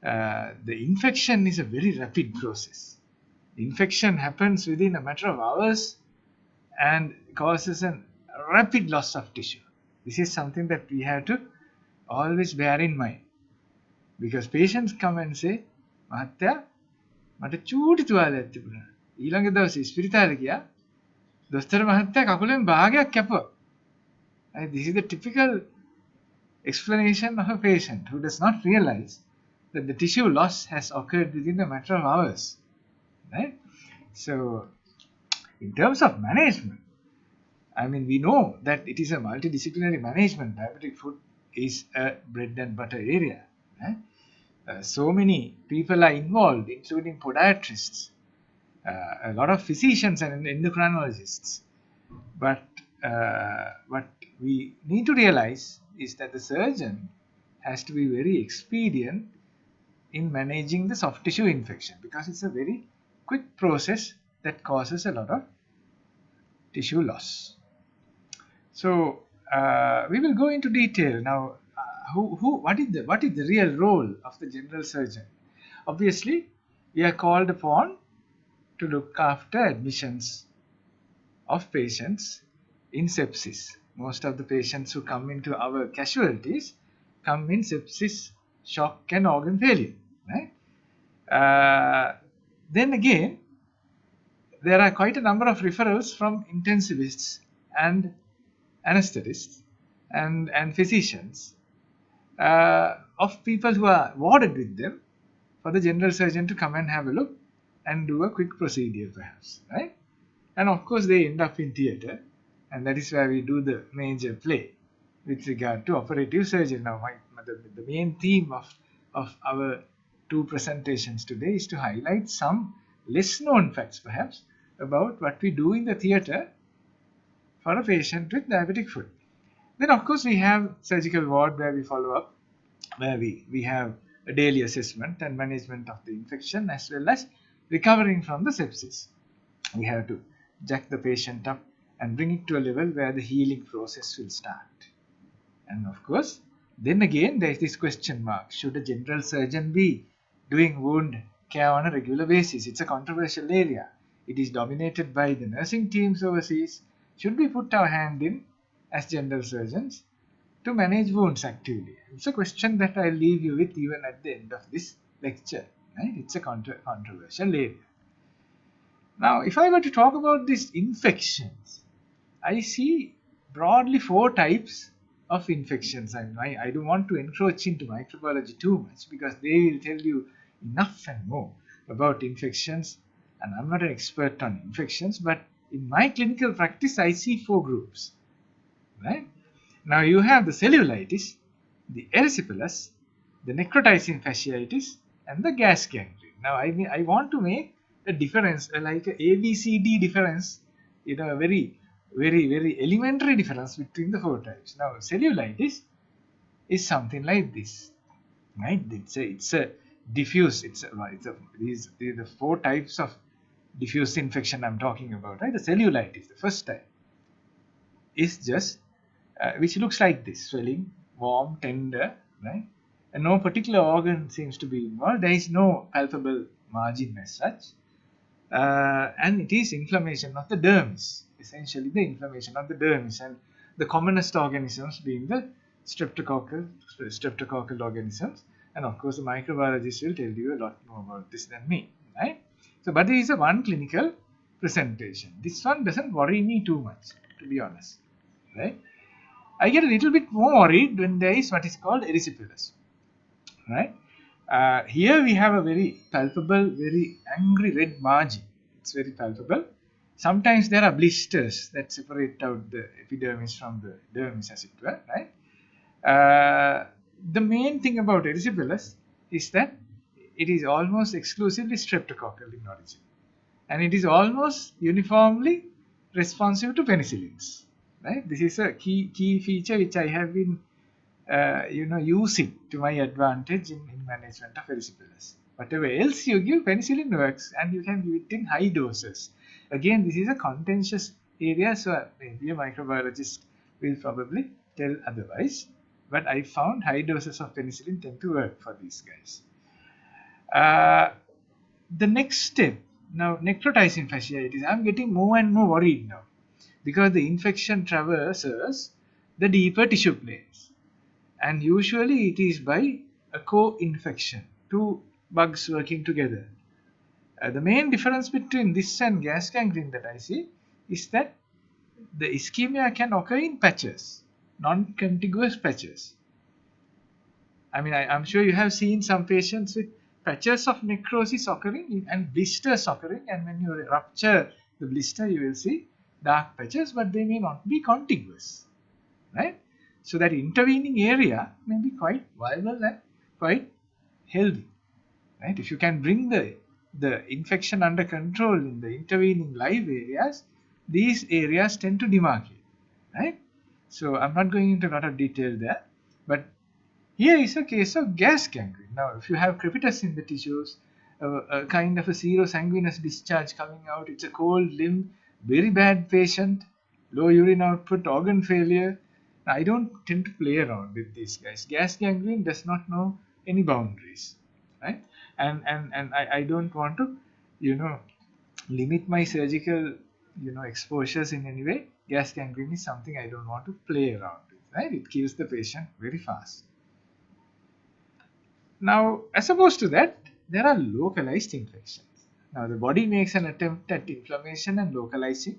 the infection is a very rapid process. The infection happens within a matter of hours and causes a rapid loss of tissue. This is something that we have to always bear in mind, because patients come and say, "Mahatya, මට චූටි තුවාලයක් තිබුණා. ඊළඟ දවසේ ස්පිරිතාලේ ගියා. දොස්තර මහත්තයා කකුලෙන් භාගයක් කැපුවා." This is the typical explanation of a patient who does not realize that the tissue loss has occurred within a matter of hours. Right? So, in terms of management, I mean, we know that it is a multidisciplinary management. Diabetic foot is a bread and butter area. Right? So many people are involved, including podiatrists, a lot of physicians and endocrinologists. But what we need to realize is that the surgeon has to be very expedient in managing the soft tissue infection, because it's a very quick process that causes a lot of tissue loss. So we will go into detail now. What is the real role of the general surgeon? Obviously, we are called upon to look after admissions of patients in sepsis. Most of the patients who come into our casualties come in sepsis, shock and organ failure. Right? Then again, there are quite a number of referrals from intensivists and anesthetists and physicians of people who are warded with them for the general surgeon to come and have a look and do a quick procedure perhaps, right? And of course they end up in theatre, and that is where we do the major play with regard to operative surgery. Now the main theme of our two presentations today is to highlight some less known facts perhaps about what we do in the theatre for a patient with diabetic foot. Then of course we have surgical ward where we follow up, where we have a daily assessment and management of the infection as well as recovering from the sepsis. We have to jack the patient up and bring it to a level where the healing process will start. And of course, then again there is this question mark: should a general surgeon be doing wound care on a regular basis? It's a controversial area. It is dominated by the nursing teams overseas. Should we put our hand in as general surgeons to manage wounds actively? It's a question that I'll leave you with even at the end of this lecture. Right? It's a controversial area. Now, if I were to talk about these infections, I see broadly 4 types of infections. I don't want to encroach into microbiology too much, because they will tell you enough and more about infections, and I'm not an expert on infections, but in my clinical practice I see 4 groups. right? Now you have the cellulitis, the erysipelas, the necrotizing fasciitis, and the gas gangrene. Now I want to make a difference, like a ABCD difference, a very elementary difference between the 4 types. Now cellulitis is something like this, right? It's a diffuse. These are the 4 types of diffuse infection I'm talking about, right? The cellulitis, the first type, is just which looks like this: swelling, warm, tender, right? And no particular organ seems to be involved. There is no palpable margin as such, and it is inflammation of the dermis, essentially the inflammation of the dermis, and the commonest organisms being the streptococcal organisms, and of course the microbiologist will tell you a lot more about this than me, right? So, but there is a one clinical presentation. This one doesn't worry me too much, to be honest, right? I get a little bit more worried when there is what is called erysipelas, right? Here we have a very palpable, very angry red margin. It's very palpable. Sometimes there are blisters that separate out the epidermis from the dermis, as it were, right? The main thing about erysipelas is that it is almost exclusively streptococcal in origin, and it is almost uniformly responsive to penicillins, right? This is a key feature which I have been using to my advantage in management of erysipelas. Whatever else you give, penicillin works, and you can give it in high doses. Again, this is a contentious area, so maybe a microbiologist will probably tell otherwise. But I found high doses of penicillin tend to work for these guys. The next step, now necrotizing fasciitis, I'm getting more and more worried now, because the infection traverses the deeper tissue planes, and usually it is by a co-infection, 2 bugs working together. The main difference between this and gas gangrene that I see is that the ischemia can occur in patches, non-contiguous patches. I mean, I'm sure you have seen some patients with patches of necrosis occurring and blisters occurring, and when you rupture the blister, you will see dark patches, but they may not be contiguous, right? So that intervening area may be quite viable and quite healthy, right? If you can bring the infection under control in the intervening live areas, these areas tend to demarcate, right? So I'm not going into a lot of detail there, but here is a case of gas gangrene. Now, if you have crepitus in the tissues, a kind of a serosanguinous discharge coming out, it's a cold limb, very bad patient, low urine output, organ failure. I don't tend to play around with these guys. Gas gangrene does not know any boundaries, right? And I don't want to, limit my surgical, exposures in any way. Gas gangrene is something I don't want to play around with, right? It kills the patient very fast. Now, as opposed to that, there are localized infections. Now, the body makes an attempt at inflammation and localizing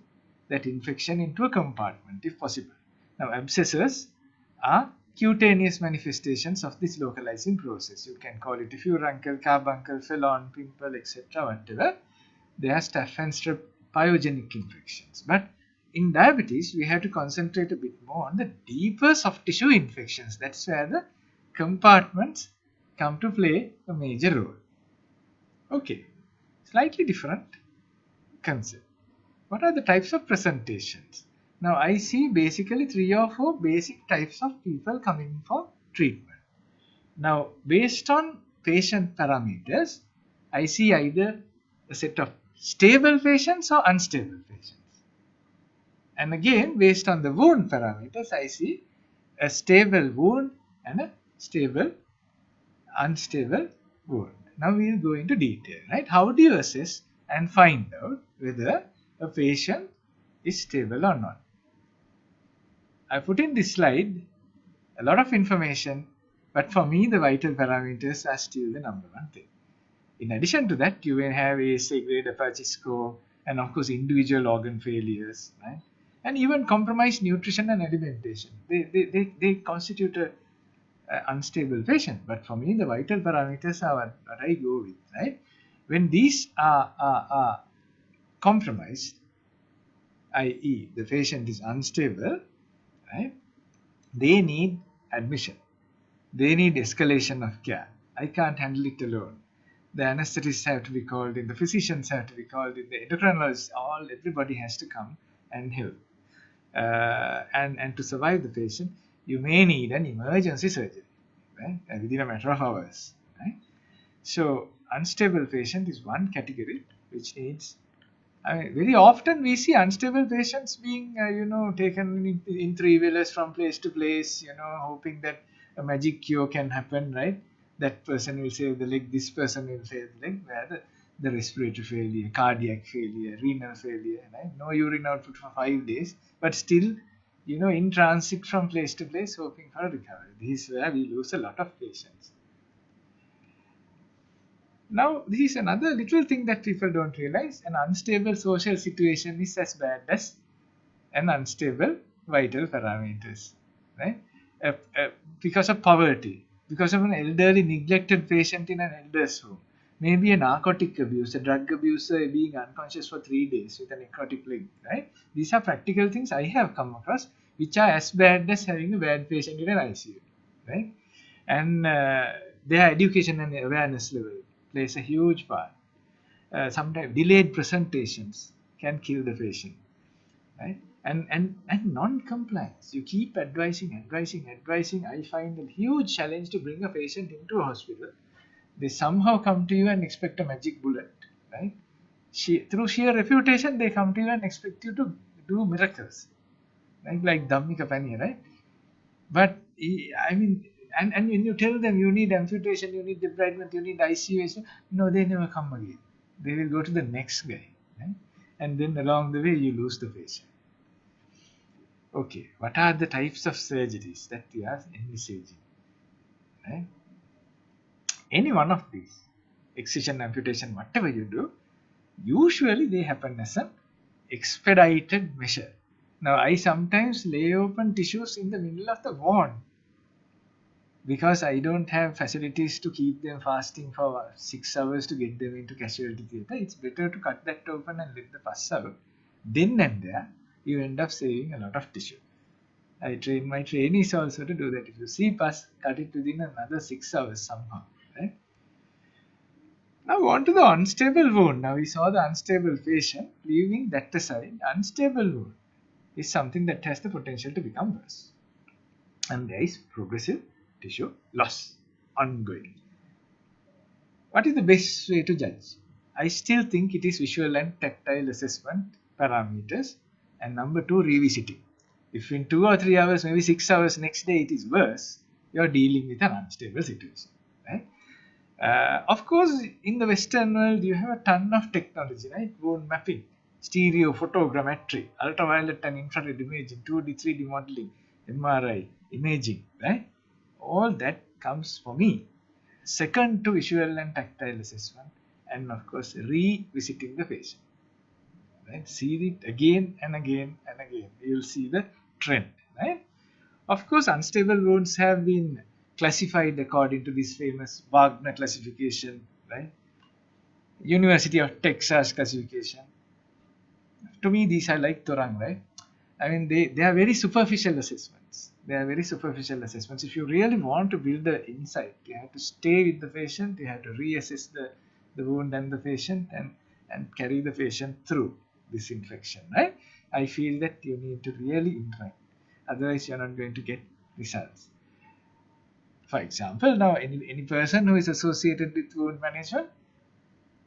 that infection into a compartment if possible. Now, abscesses are cutaneous manifestations of this localizing process. You can call it a furuncle, carbuncle, phelon, pimple, etc. whatever. They are staph and strep pyogenic infections. But in diabetes, we have to concentrate a bit more on the deeper soft tissue infections. That's where the compartments come to play a major role. Okay, slightly different concept. What are the types of presentations? Now, I see basically 3 or 4 basic types of people coming for treatment. Now, based on patient parameters, I see either a set of stable patients or unstable patients. And again, based on the wound parameters, I see a stable wound and a stable, unstable wound. Now, we will go into detail, right? How do you assess and find out whether a patient is stable or not? I put in this slide a lot of information, but for me the vital parameters are still the number one thing. In addition to that, you may have a grade Apache score, and of course individual organ failures, right? And even compromised nutrition and alimentation. They constitute a unstable patient. But for me, the vital parameters are what I go with, right? When these are compromised, i.e. the patient is unstable, right? They need admission. They need escalation of care. I can't handle it alone. The anesthetists have to be called in, the physicians have to be called in, the endocrinologists, everybody has to come and help. And to survive the patient, you may need an emergency surgery, right? Within a matter of hours, right? So unstable patient is one category which needs. Very often we see unstable patients being, taken in three-wheelers from place to place, hoping that a magic cure can happen, right? That person will save the leg, this person will save the leg, where the respiratory failure, cardiac failure, renal failure, right? No urine output for 5 days, but still, in transit from place to place, hoping for a recovery. This is where we lose a lot of patients. Now, this is another little thing that people don't realize. An unstable social situation is as bad as an unstable vital parameters, right? Because of poverty, because of an elderly neglected patient in an elder's home, maybe a narcotic abuse, a drug abuser being unconscious for 3 days with a necrotic leg, right? These are practical things I have come across, which are as bad as having a bad patient in an ICU, right? And their education and awareness level plays a huge part. Sometimes delayed presentations can kill the patient, right? And non-compliance. You keep advising. I find a huge challenge to bring a patient into a hospital. They somehow come to you and expect a magic bullet, right? Through sheer reputation, they come to you and expect you to do miracles, right? Like Dhammika Paniya, right? But and when you tell them you need amputation, you need debridement, you need ICU, no, they never come again. They will go to the next guy, right? And then along the way you lose the patient. Okay, what are the types of surgeries that we are envisaging? Right? Any one of these, excision, amputation, whatever you do, usually they happen as an expedited measure. Now, I sometimes lay open tissues in the middle of the wound because I don't have facilities to keep them fasting for 6 hours to get them into casualty theatre. It's better to cut that open and let the pus out. Then and there, you end up saving a lot of tissue. I train my trainees also to do that. If you see pus, cut it within another 6 hours somehow. Right? Now on to the unstable wound. Now we saw the unstable patient. Leaving that aside, unstable wound is something that has the potential to become worse. And there is progressive tissue loss ongoing. What is the best way to judge? I still think it is visual and tactile assessment parameters, and number 2, revisiting. If in 2 or 3 hours, maybe 6 hours, next day it is worse, you are dealing with an unstable situation, right? Of course, in the Western world, you have a ton of technology, right? Wound mapping, stereo photogrammetry, ultraviolet and infrared imaging, 2D, 3D modeling, MRI, imaging, right? All that comes for me second to visual and tactile assessment, and of course revisiting the patient, right? See it again and again and again. You will see the trend, right? Of course, unstable wounds have been classified according to this famous Wagner classification, right? University of Texas classification. To me, these are like Torang, right? I mean, they are very superficial assessments. If you really want to build the insight, you have to stay with the patient, you have to reassess the wound and the patient, and carry the patient through this infection, right? I feel that you need to really interact. Otherwise, you're not going to get results. For example, now any person who is associated with wound management,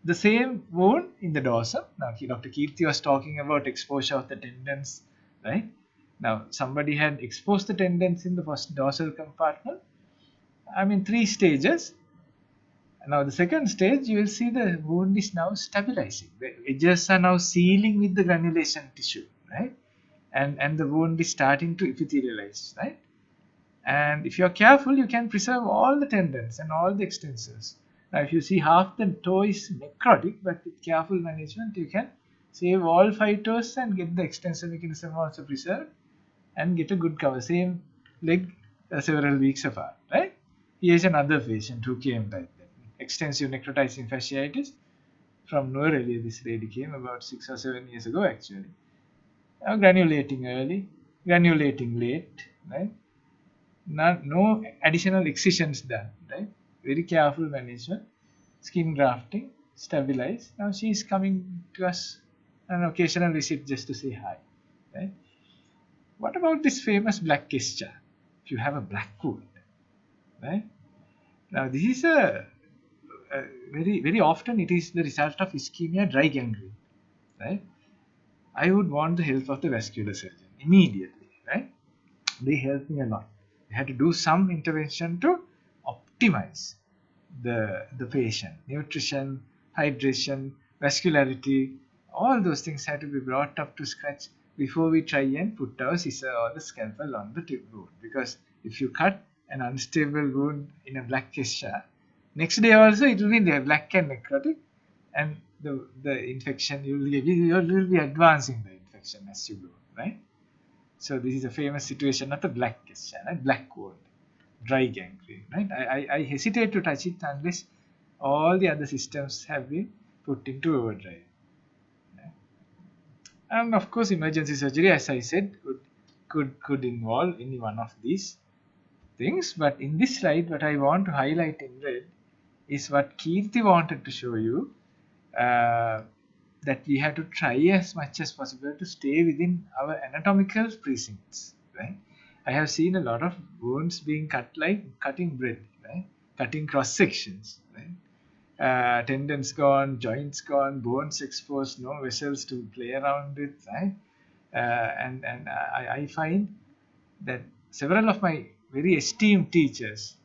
the same wound in the dorsum. Now, Dr. Keerthie was talking about exposure of the tendons, right? Now, somebody had exposed the tendons in the first dorsal compartment. 3 stages. Now, the second stage, you will see the wound is now stabilizing. The edges are now sealing with the granulation tissue, right? And the wound is starting to epithelialize, right? And if you are careful, you can preserve all the tendons and all the extensors. Now, if you see half the toe is necrotic, but with careful management, you can save all 5 toes and get the extensor mechanism also preserved and get a good cover. Same leg several weeks apart, right? Here's another patient who came like that. Extensive necrotizing fasciitis from Norelia. This lady came about 6 or 7 years ago actually. Now, granulating early granulating late, right? No additional excisions done, right? Very careful management, skin grafting, stabilize. Now she is coming to us an occasional visit just to say hi, right? What about this famous black gesture? If you have a black wound, right? Now this is a very often it is the result of ischemia, dry gangrene, right? I would want the help of the vascular surgeon immediately, right? They helped me a lot. I had to do some intervention to optimize the patient. Nutrition, hydration, vascularity, all those things had to be brought up to scratch before we try and put our scissor or the scalpel on the wound. Because if you cut an unstable wound in a black fissure, next day also it will be black and necrotic, and the infection you will be advancing the infection as you go, right? So this is a famous situation of the black fissure, right? Black wound, dry gangrene, right? I hesitate to touch it unless all the other systems have been put into overdrive. Right? And of course, emergency surgery, as I said, could involve any one of these things. But in this slide, what I want to highlight in red is what Keerthie wanted to show you, that we have to try as much as possible to stay within our anatomical precincts, right? I have seen a lot of wounds being cut like cutting bread, right? Cutting cross sections, right? Tendons gone, joints gone, bones exposed, no vessels to play around with, right? And I find that several of my very esteemed teachers,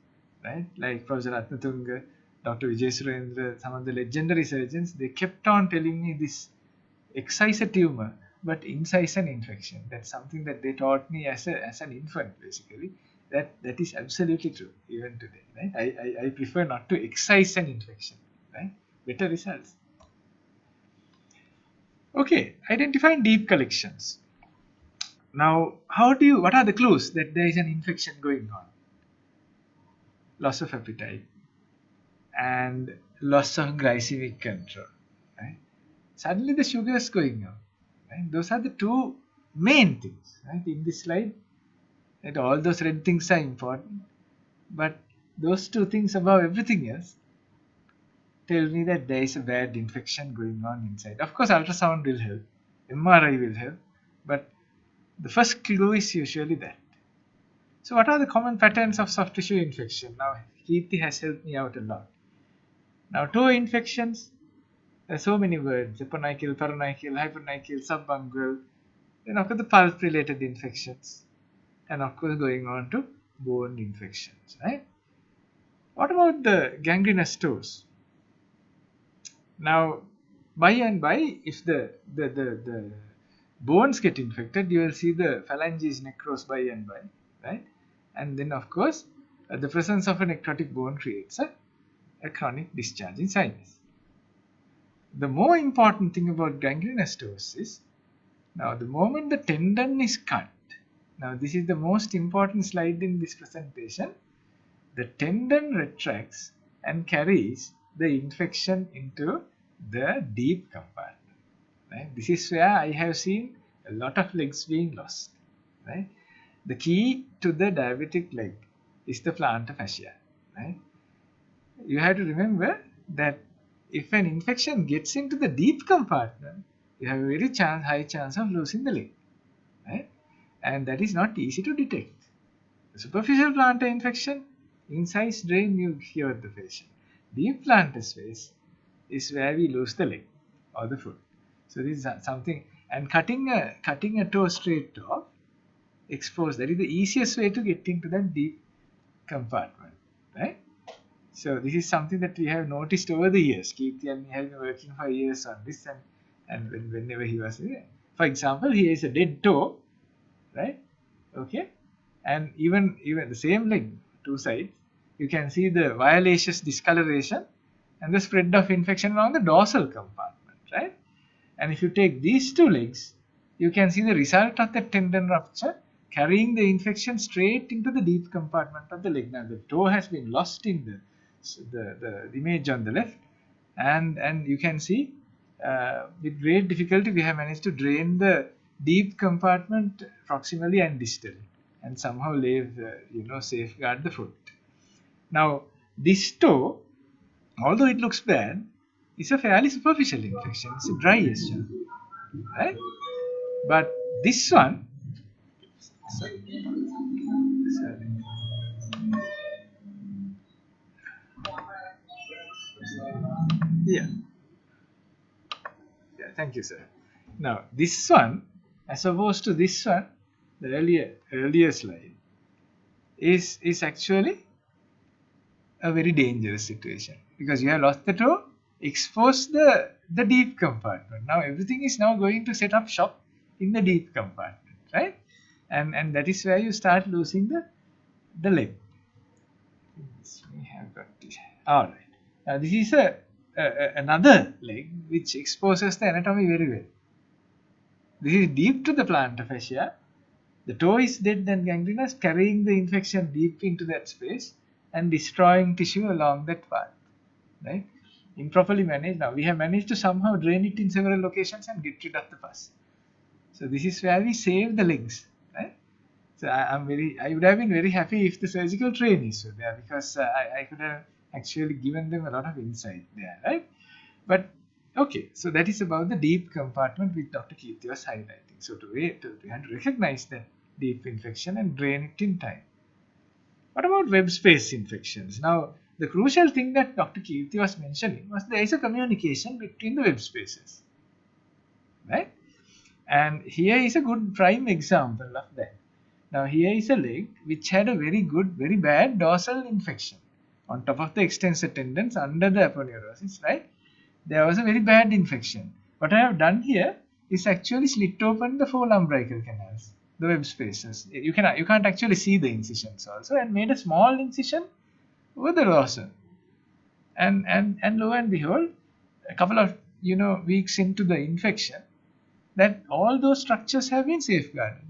right, like Professor Ratnatunga, Dr. Vijay Surendra, some of the legendary surgeons, they kept on telling me this excise a tumor, but incise an infection. That's something that they taught me as an infant, basically. That is absolutely true, even today. Right? I prefer not to excise an infection. Right? Better results. Okay, identifying deep collections. Now, what are the clues that there is an infection going on? Loss of appetite and loss of glycemic control. Right? Suddenly the sugar is going up. Right? Those are the two main things, right? In this slide. Right? All those red things are important, but those two things above everything else tell me that there is a bad infection going on inside. Of course, ultrasound will help, MRI will help, but the first clue is usually that. So what are the common patterns of soft tissue infection? Now, Keerthie has helped me out a lot. Now, toe infections, there are so many words: eponychial, peronychial, hyperonychial, subungual. Then, of course, the pulp related infections. And, of course, going on to bone infections, right? What about the gangrenous toes? Now, by and by, if the bones get infected, you will see the phalanges necrose by and by, right? And then, of course, the presence of a necrotic bone creates a chronic discharging sinus. The more important thing about gangrenous toes is, now the moment the tendon is cut, now this is the most important slide in this presentation, the tendon retracts and carries the infection into the deep compartment. Right? This is where I have seen a lot of legs being lost. Right? The key to the diabetic leg is the plantar fascia. Right? You have to remember that if an infection gets into the deep compartment, you have a very high chance of losing the leg. Right? And that is not easy to detect. The superficial plantar infection, incise drain, you cure the patient. Deep plantar space is where we lose the leg or the foot. So this is something, and cutting a toe straight off, expose, that is the easiest way to get into that deep compartment, right? So this is something that we have noticed over the years. Keerthie and me have been working for years on this, and whenever he was there. For example, here is a dead toe, right? Okay, and even the same leg, two sides, you can see the violaceous discoloration and the spread of infection along the dorsal compartment, right? And if you take these two legs, you can see the result of the tendon rupture carrying the infection straight into the deep compartment of the leg. Now the toe has been lost in the image on the left, and you can see with great difficulty we have managed to drain the deep compartment proximally and distally, and somehow safeguard the foot. Now, this toe, although it looks bad, is a fairly superficial infection. It's a dry issue, right? But this one, sorry. Yeah. Yeah, thank you, sir. Now, this one, as opposed to this one, the earlier slide, is actually a very dangerous situation, because you have lost the toe, exposed the deep compartment. Now everything is now going to set up shop in the deep compartment, right? And that is where you start losing the leg. We have got this. All right. Now this is another leg which exposes the anatomy very well. This is deep to the plantar fascia. The toe is dead and gangrenous, carrying the infection deep into that space and destroying tissue along that path, right? Improperly managed. Now we have managed to somehow drain it in several locations and get rid of the pus. So this is where we save the legs, right? So I would have been very happy if the surgical trainees were there, because I could have actually given them a lot of insight there, right? But okay, so that is about the deep compartment which Dr. Keerthie was highlighting. So we have to recognize the deep infection and drain it in time. What about web space infections? Now, the crucial thing that Dr. Keerthie was mentioning was there is a communication between the web spaces, right? And here is a good prime example of that. Now, here is a leg which had a very bad dorsal infection on top of the extensor tendons under the aponeurosis, right? There was a very bad infection. What I have done here is actually slit open the 4 lumbrical canals, the web spaces. You can't actually see the incisions also, and made a small incision over the dorsal. And lo and behold, a couple of weeks into the infection, that all those structures have been safeguarded.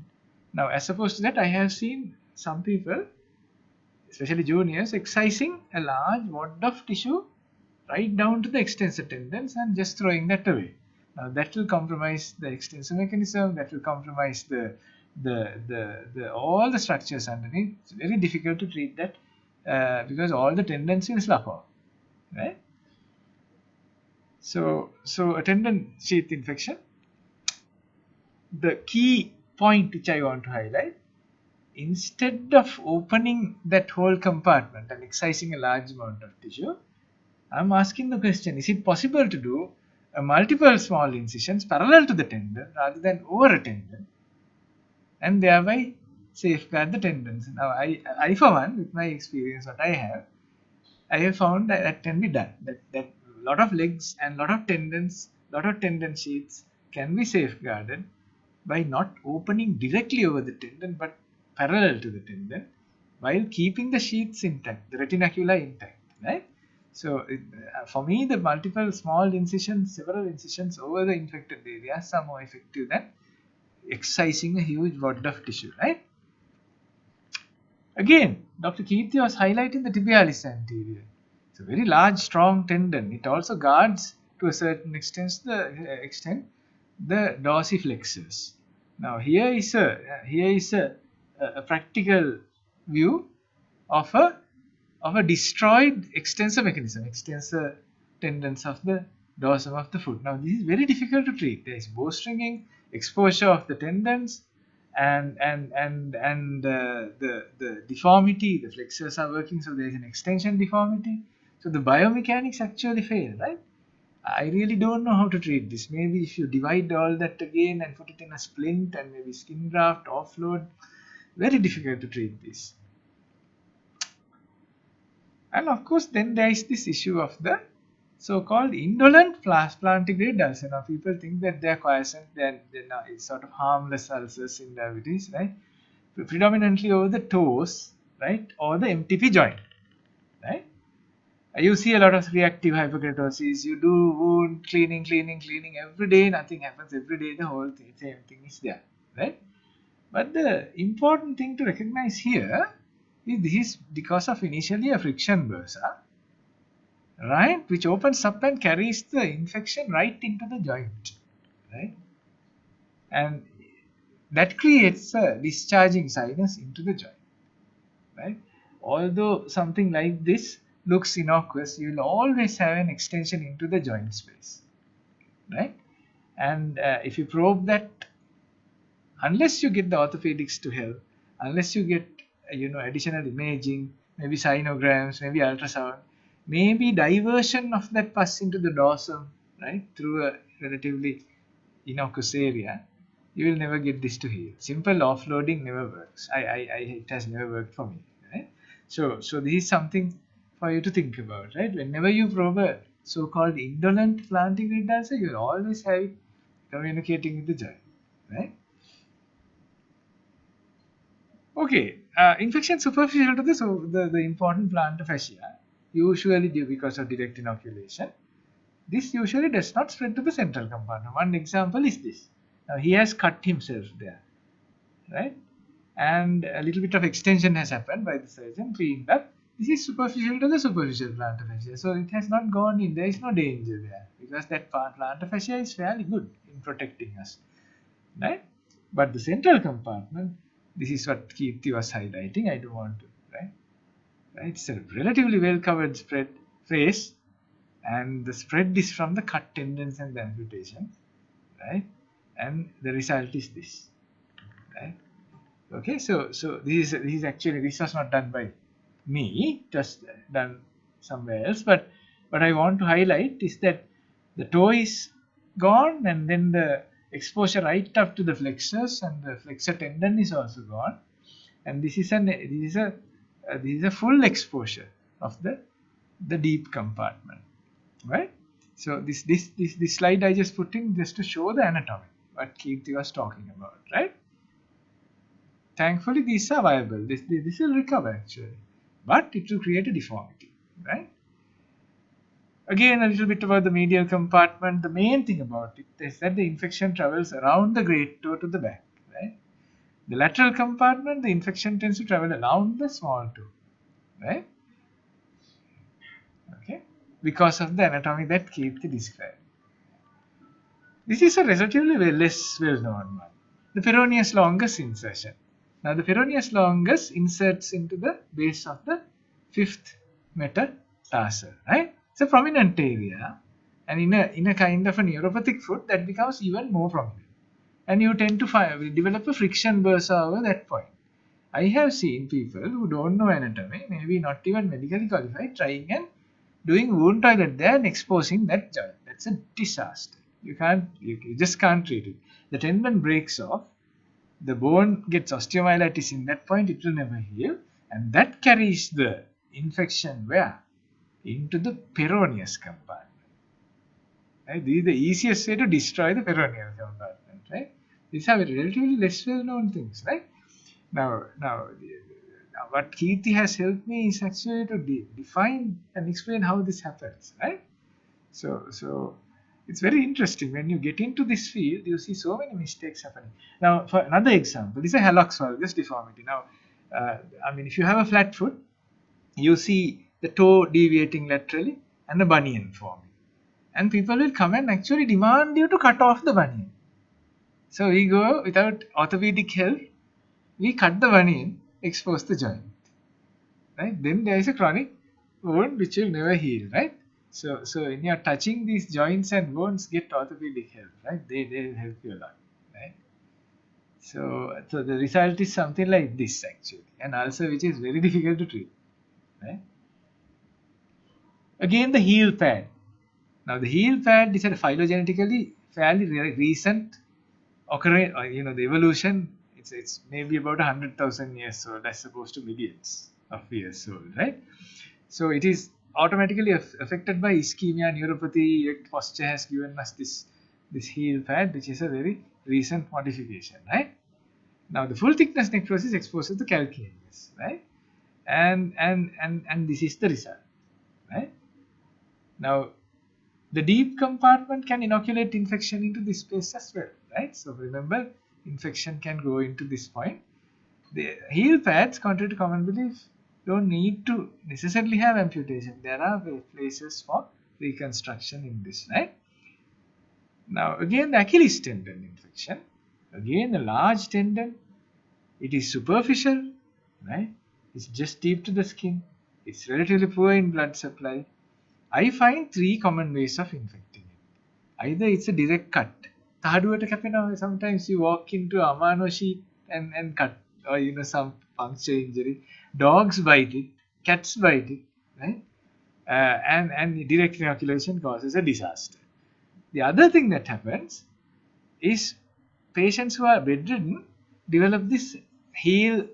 Now, as opposed to that, I have seen some people, especially juniors, excising a large wad of tissue right down to the extensor tendons and just throwing that away. Now that will compromise the extensor mechanism, that will compromise all the structures underneath. It's very difficult to treat that because all the tendons will slough off, right? So a tendon sheath infection, the key point which I want to highlight, instead of opening that whole compartment and excising a large amount of tissue, I'm asking the question, is it possible to do multiple small incisions parallel to the tendon rather than over a tendon, and thereby safeguard the tendons? Now, I for one, with my experience, what I have found that can be done. That lot of legs and lot of tendons, lot of tendon sheaths can be safeguarded by not opening directly over the tendon but parallel to the tendon, while keeping the sheaths intact, the retinacula intact, right? So for me, the multiple small incisions, several incisions over the infected areas are more effective than excising a huge wad of tissue, right? Again, Dr. Keerthie was highlighting the tibialis anterior. It's a very large, strong tendon. It also guards to a certain extent the dorsiflexors. Now here is a practical view of a destroyed extensor mechanism, extensor tendons of the dorsum of the foot. Now this is very difficult to treat. There is bowstringing, exposure of the tendons, and the deformity. The flexors are working, so there is an extension deformity. So the biomechanics actually fail, right? I really don't know how to treat this. Maybe if you divide all that again and put it in a splint and maybe skin graft, offload, very difficult to treat this. And of course, then there is this issue of the so-called indolent plantigrade ulcer. Now, people think that they are quiescent, they're sort of harmless ulcers in diabetes, right? Predominantly over the toes, right, or the MTP joint, right? You see a lot of reactive hyperkeratosis. You do wound cleaning every day. Nothing happens every day. The whole thing, same thing is there, right? But the important thing to recognize here is this is because of initially a friction bursa, right, which opens up and carries the infection right into the joint, right? And that creates a discharging sinus into the joint, right? Although something like this looks innocuous, you will always have an extension into the joint space, right? And if you probe that, unless you get the orthopedics to help, unless you get additional imaging, maybe sinograms, maybe ultrasound, maybe diversion of that pus into the dorsum, right, through a relatively innocuous area, you will never get this to heal. Simple offloading never works. It has never worked for me, right? So this is something for you to think about, right? Whenever you probe a so-called indolent plantar grid ulcer, you will always have it communicating with the joint, right? Okay, infection superficial to the important plantar fascia, usually due because of direct inoculation. This usually does not spread to the central compartment. One example is this. Now he has cut himself there, right? And a little bit of extension has happened by the surgeon, cleaned up. This is superficial to the superficial plantar fascia. So it has not gone in. There is no danger there because that plantar fascia is fairly good in protecting us, right? But the central compartment, this is what Keerthie was highlighting. I don't want to, right? It's a relatively well covered spread face, and the spread is from the cut tendons and the amputation, right? And the result is this, right? Okay, so this is actually, this was not done by me, just done somewhere else, but what I want to highlight is that the toe is gone, and then the exposure right up to the flexors, and the flexor tendon is also gone, and this is a full exposure of the deep compartment, right? So this slide I just put in just to show the anatomy what Keerthie was talking about, right? Thankfully these are viable. This will recover actually, but it will create a deformity, right? Again, a little bit about the medial compartment. The main thing about it is that the infection travels around the great toe to the back, right? The lateral compartment, the infection tends to travel around the small toe, right? Okay, because of the anatomy that Keerthie described. This is a relatively less well-known one. The peroneus longus insertion. Now, the peroneus longus inserts into the base of the fifth metatarsal, right? It's a prominent area, and in a kind of a neuropathic foot that becomes even more prominent, and you tend to develop a friction bursa over that point. I have seen people who don't know anatomy, maybe not even medically qualified, trying and doing wound toilet there and exposing that joint. That's a disaster. You just can't treat it. The tendon breaks off, the bone gets osteomyelitis in that point, it will never heal, and that carries the infection where? Into the peroneus compartment. Right? This is the easiest way to destroy the peroneal compartment, right? These are relatively less well known things, right? Now what Keerthie has helped me is actually to define and explain how this happens, right? So it's very interesting. When you get into this field, you see so many mistakes happening. Now, for another example, this is a hallux valgus deformity. Now, if you have a flat foot, you see the toe deviating laterally and a bunion forming. And people will come and actually demand you to cut off the bunion. So we go without orthopedic help, we cut the bunion, expose the joint. Right? Then there is a chronic wound which will never heal, right? So when you are touching these joints and bones, get orthopedic help, right? They will help you a lot, right? So the result is something like this actually, an ulcer which is very difficult to treat, right? Again, the heel pad. Now the heel pad is a phylogenetically fairly recent occurrence. The evolution. It's maybe about 100,000 years old as opposed to millions of years old, right? So it is automatically affected by ischemia, neuropathy. Erect posture has given us this heel pad, which is a very recent modification, right? Now the full thickness necrosis exposes the calcaneus, right? And this is the result, right? Now the deep compartment can inoculate infection into this space as well, right? So remember, infection can go into this point. The heel pads, contrary to common belief, don't need to necessarily have amputation. There are places for reconstruction in this, right? Now again, the Achilles tendon infection, Again, a large tendon. It is superficial, right? It's just deep to the skin. It's relatively poor in blood supply. I find 3 common ways of infecting it. Either it's a direct cut. Sometimes you walk into Amano sheet and cut, or some puncture injury. Dogs bite it, cats bite it, right? And direct inoculation causes a disaster. The other thing that happens is patients who are bedridden develop this heel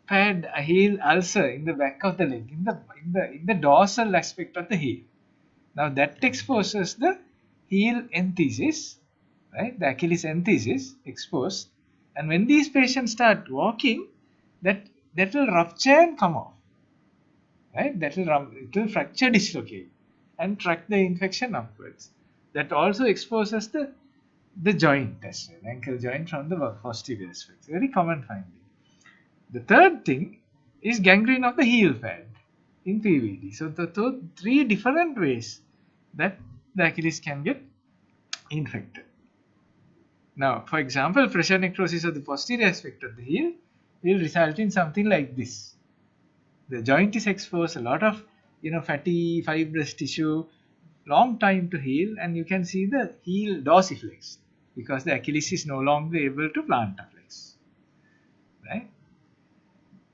pad, a heel ulcer in the back of the leg, in the dorsal aspect of the heel. Now that exposes the heel enthesis, right? The Achilles enthesis exposed, and when these patients start walking, that will rupture and come off, right? It will fracture, dislocate, and track the infection upwards. That also exposes the joint as well, ankle joint from the posterior aspect. Very common finding. The third thing is gangrene of the heel pad in PVD. So the 3 different ways that the Achilles can get infected. Now, for example, pressure necrosis of the posterior aspect of the heel will result in something like this. The joint is exposed, a lot of fatty fibrous tissue, long time to heal, and you can see the heel dorsiflex because the Achilles is no longer able to plantarflex, right?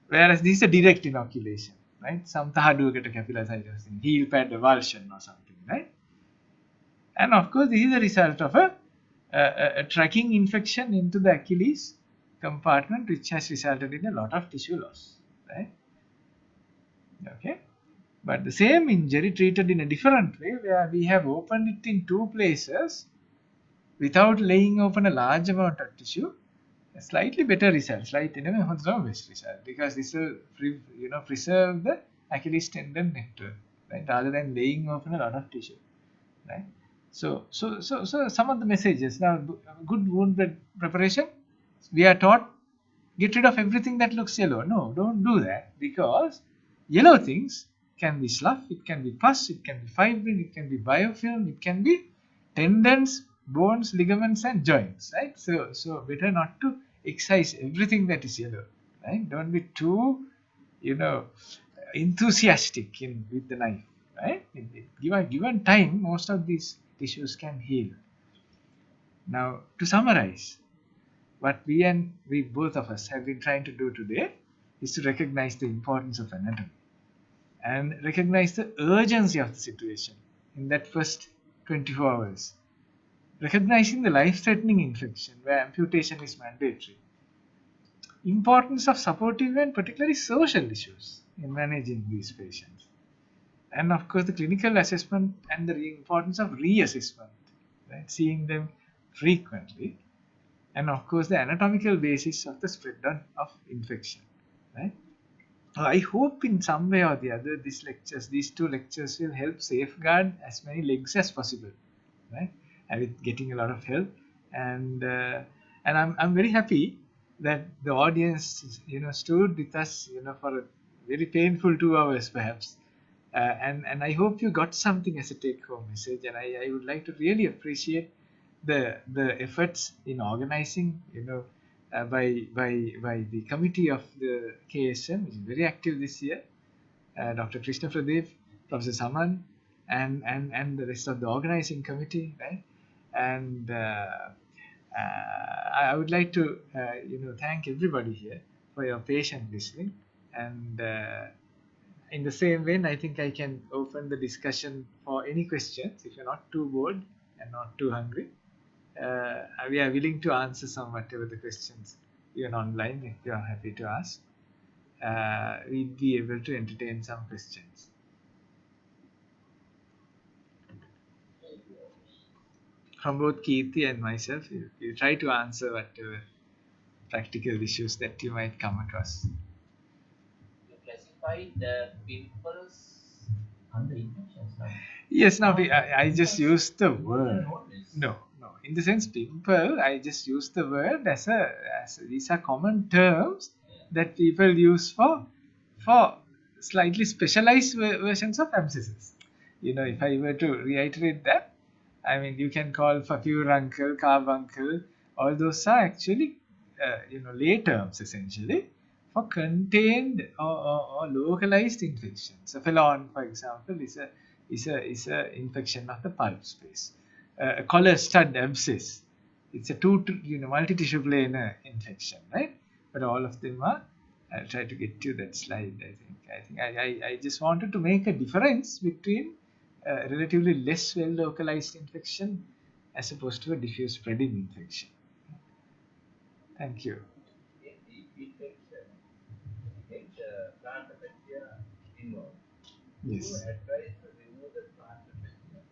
Whereas this is a direct inoculation, right? Some tahaduakata capillaritis, heel pad avulsion or something, right? And of course, this is a result of a tracking infection into the Achilles compartment, which has resulted in a lot of tissue loss, right? Okay, but the same injury treated in a different way, where we have opened it in 2 places without laying open a large amount of tissue, a slightly better result, best result, because this will preserve the Achilles tendon network, right, rather than laying open a lot of tissue, right? So some of the messages. Now, good wound bed preparation, we are taught, get rid of everything that looks yellow. No, don't do that, because yellow things can be slough, it can be pus, it can be fibrin, it can be biofilm, it can be tendons, bones, ligaments, and joints, right? So better not to excise everything that is yellow, right? Don't be too, enthusiastic with the knife, right? Given time, most of these tissues can heal. Now, to summarize, what we both of us have been trying to do today is to recognize the importance of anatomy and recognize the urgency of the situation in that first 24 hours. Recognizing the life-threatening infection where amputation is mandatory. Importance of supportive and particularly social issues in managing these patients. And of course, the clinical assessment and the importance of reassessment, right? Seeing them frequently. And of course, the anatomical basis of the spread of infection, right? I hope in some way or the other, these 2 lectures will help safeguard as many legs as possible, right? And with getting a lot of help, and I'm very happy that the audience stood with us for a very painful 2 hours perhaps, and I hope you got something as a take-home message, and I would like to really appreciate the efforts in organizing by the committee of the KSM, which is very active this year, Dr. Krishna Pradeep, Professor Saman, and the rest of the organizing committee, right? And I would like to thank everybody here for your patient listening, and in the same vein, I think I can open the discussion for any questions. If you're not too bored and not too hungry, we are willing to answer some whatever the questions even online, if you are happy to ask. We'd be able to entertain some questions. From both Keerthie and myself, you try to answer whatever practical issues that you might come across. You classify the pimples under infections now? Yes, now I just used the word. No. In the sense, pimple, I just use the word as these are common terms that people use for slightly specialized versions of abscesses. If I were to reiterate that, I mean, you can call furuncle, carbuncle, all those are actually lay terms essentially for contained or localized infections. So phelon, for example, is a infection of the pulp space. A collar stud abscess, it's a multi-tissue planar infection, right? But all of them are. I'll try to get to that slide. I just wanted to make a difference between relatively less well localized infection as opposed to a diffuse spreading infection. Thank you. In deep infection, get plant bacteria involved. Do you Yes. advise to remove the plant bacteria?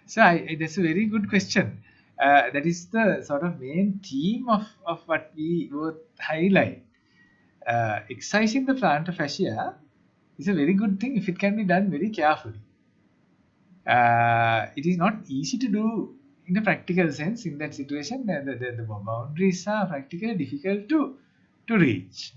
So that's a very good question. That is the sort of main theme of what we both highlight. Excising the plantar fascia is a very good thing if it can be done very carefully. It is not easy to do in a practical sense. In that situation, the boundaries are practically difficult to reach.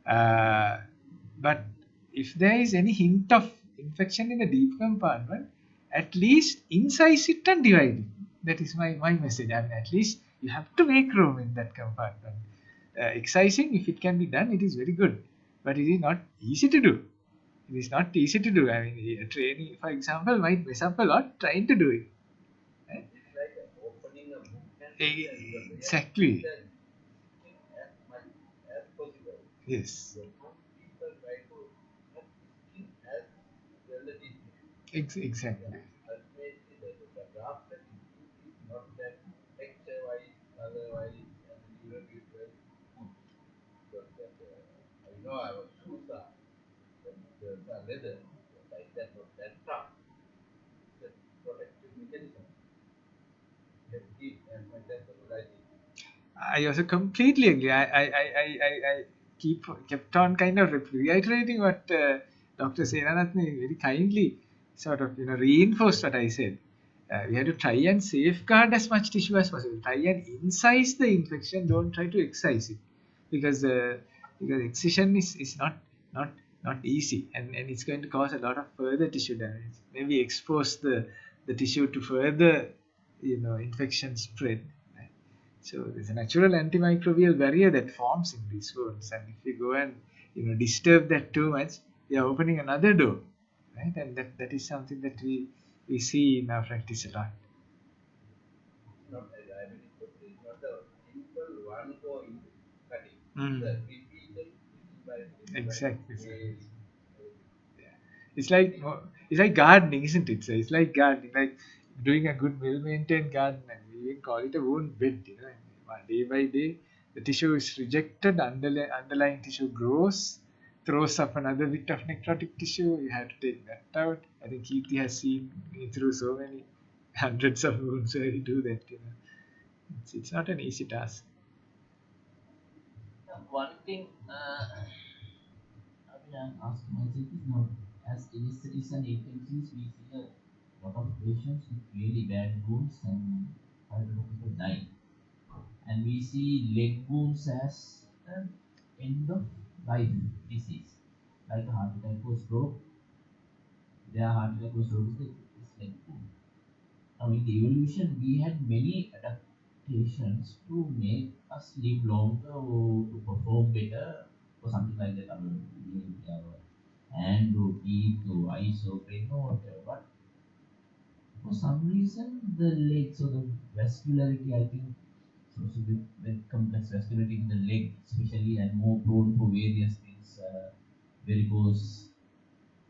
But if there is any hint of infection in the deep compartment, at least incise it and divide it. That is my message. I mean, at least you have to make room in that compartment. Excising, if it can be done, it is very good. But it is not easy to do. It is not easy to do. I mean, a trainee, for example, might mess up a lot trying to do it. Eh? It's like opening a book and read and you have Exactly. to as much as possible. Yes. So some people try to cut skin as relative. Exactly. Ultimately, the graph that is used is not that texture-wise, otherwise, and the durability-wise good. Because that, our shoes are, the leather, like that, not that tough. It's a protective mechanism. You have to keep as much as possible, I think. I also completely agree. I kept on kind of reiterating what Dr. Senaratne very kindly sort of reinforced what I said. We have to try and safeguard as much tissue as possible. Try and incise the infection. Don't try to excise it, because excision is not not easy, and it's going to cause a lot of further tissue damage. Maybe expose the tissue to further infection spread. So there's a natural antimicrobial barrier that forms in these wounds, and if you go and disturb that too much, you are opening another door, right? And that is something that we see in our practice a lot. It's not a diabetic process, it's not a simple one go into cutting. Mm. The repeated by Exactly. everything. Yeah. It's like gardening, isn't it? So it's like gardening, like doing a good, well-maintained garden, and we even call it a wound bed. Day by day, the tissue is rejected, underlying tissue grows, throws up another bit of necrotic tissue. You have to take that out. I think Keerthie has seen me through so many hundreds of wounds where we do that. It's not an easy task. One thing I mean, I'm asking myself is now, as anesthetists and APMCs, we see a lot of patients with really bad wounds and quite a lot of people dying. And we see leg wounds as an end of life disease, like a heart attack or stroke. Their heart attack or stroke is leg wound. Now, in the evolution, we had many adaptations to make us live longer or to perform better or something like that. I mean, our hand or teeth or eyes or brain or whatever. But for some reason, the legs or the vascularity, I think, so with complex vascularity in the leg, especially, and more prone for various things, varicose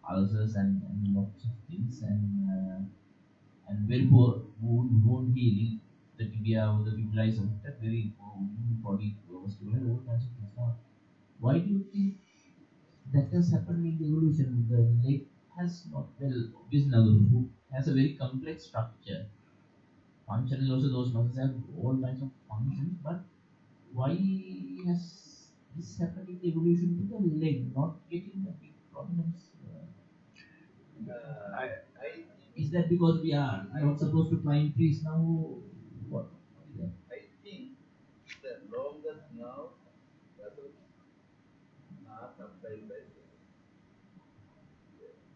ulcers and lots of things, and very poor wound healing. The tibia or the fibula is affected, very poor body vascular, all kinds of things. Now, why do you think that has happened in the evolution? The leg has not, well, obviously now the foot has a very complex structure. Functionally also those muscles have all kinds of functions, but why has this happened in the evolution to the leg not getting the big problems? I, Is that because we are not supposed to climb trees now? What is that? I think the longest nerve vessels are supplied by the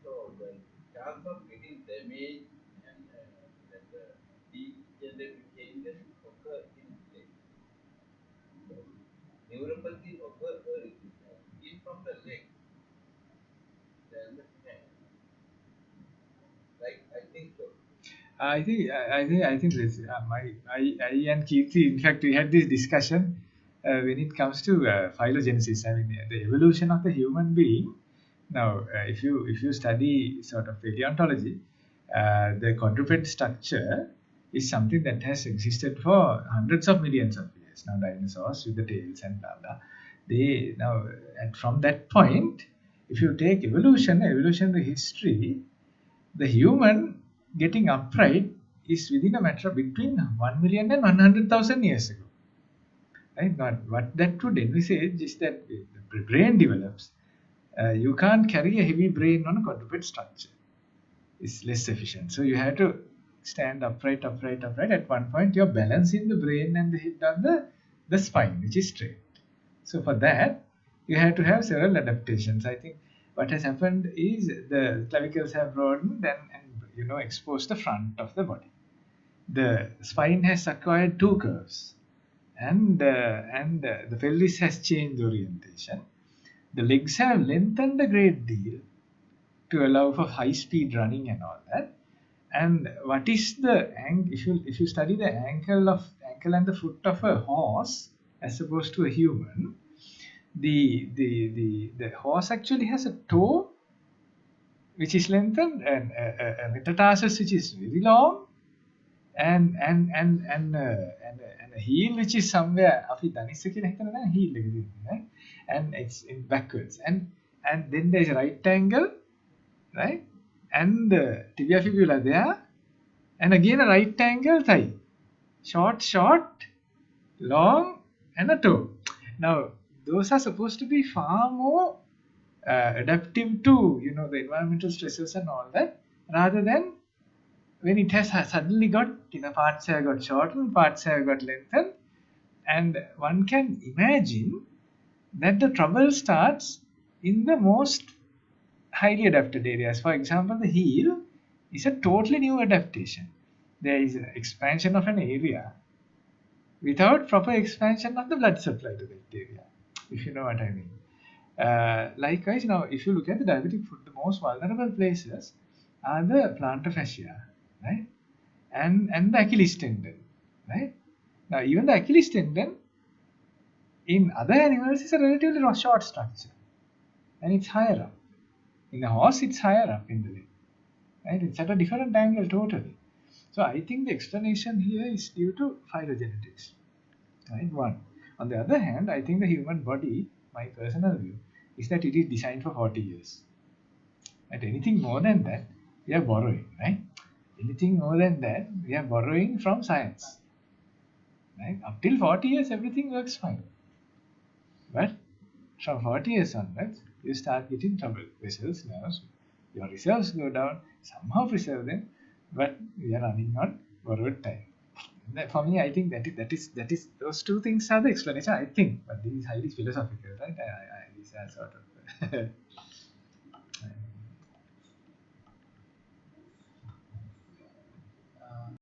so the chance of getting damage and that degenerative changes occur in leg. I think this I and Keerthie, in fact, we had this discussion when it comes to phylogenesis. I mean, the evolution of the human being. Now, if you study sort of paleontology, the quadruped structure is something that has existed for hundreds of millions of years. Now, dinosaurs with the tails and blah blah. They now, and from that point, if you take evolutionary history, the human getting upright is within a matter of between 1 million and 100,000 years ago. Right? Not what that would envisage is that the brain develops. You can't carry a heavy brain on a quadruped structure. It's less efficient. So you have to stand upright. At one point, you're balancing the brain and the head on the spine, which is straight. So for that, you have to have several adaptations. I think what has happened is the clavicles have broadened and exposed the front of the body. The spine has acquired two curves, and the pelvis has changed orientation. The legs have lengthened a great deal to allow for high-speed running and all that. And what is the if you study the ankle and the foot of a horse as opposed to a human, the horse actually has a toe which is lengthened and a metatarsus which is very long and a heel which is somewhere heel, right? And it's in backwards and then there's a right angle, right? And the tibia fibula there, and again a right angle thigh, short, long, and a toe. Now those are supposed to be far more adaptive to the environmental stresses and all that, rather than when it has suddenly got parts have got shortened, parts have got lengthened, and one can imagine that the trouble starts in the most highly adapted areas. For example, the heel is a totally new adaptation. There is an expansion of an area without proper expansion of the blood supply to that area, if you know what I mean. Likewise, now if you look at the diabetic foot, the most vulnerable places are the plantar fascia, right, and the Achilles tendon, right. Now even the Achilles tendon in other animals is a relatively short structure, and it's higher up. In a horse, it's higher up in the leg, right? It's at a different angle totally. So I think the explanation here is due to phylogenetics, right? One. On the other hand, I think the human body, my personal view, is that it is designed for 40 years. And anything more than that, we are borrowing, right? Anything more than that, we are borrowing from science, right? Up till 40 years, everything works fine. But from 40 years onwards, you start getting trouble. Vessels, nerves, your reserves go down, somehow preserve them, but we are running on borrowed time. For me, I think that is those two things are the explanation, I think. But this is highly philosophical, right? These are sort of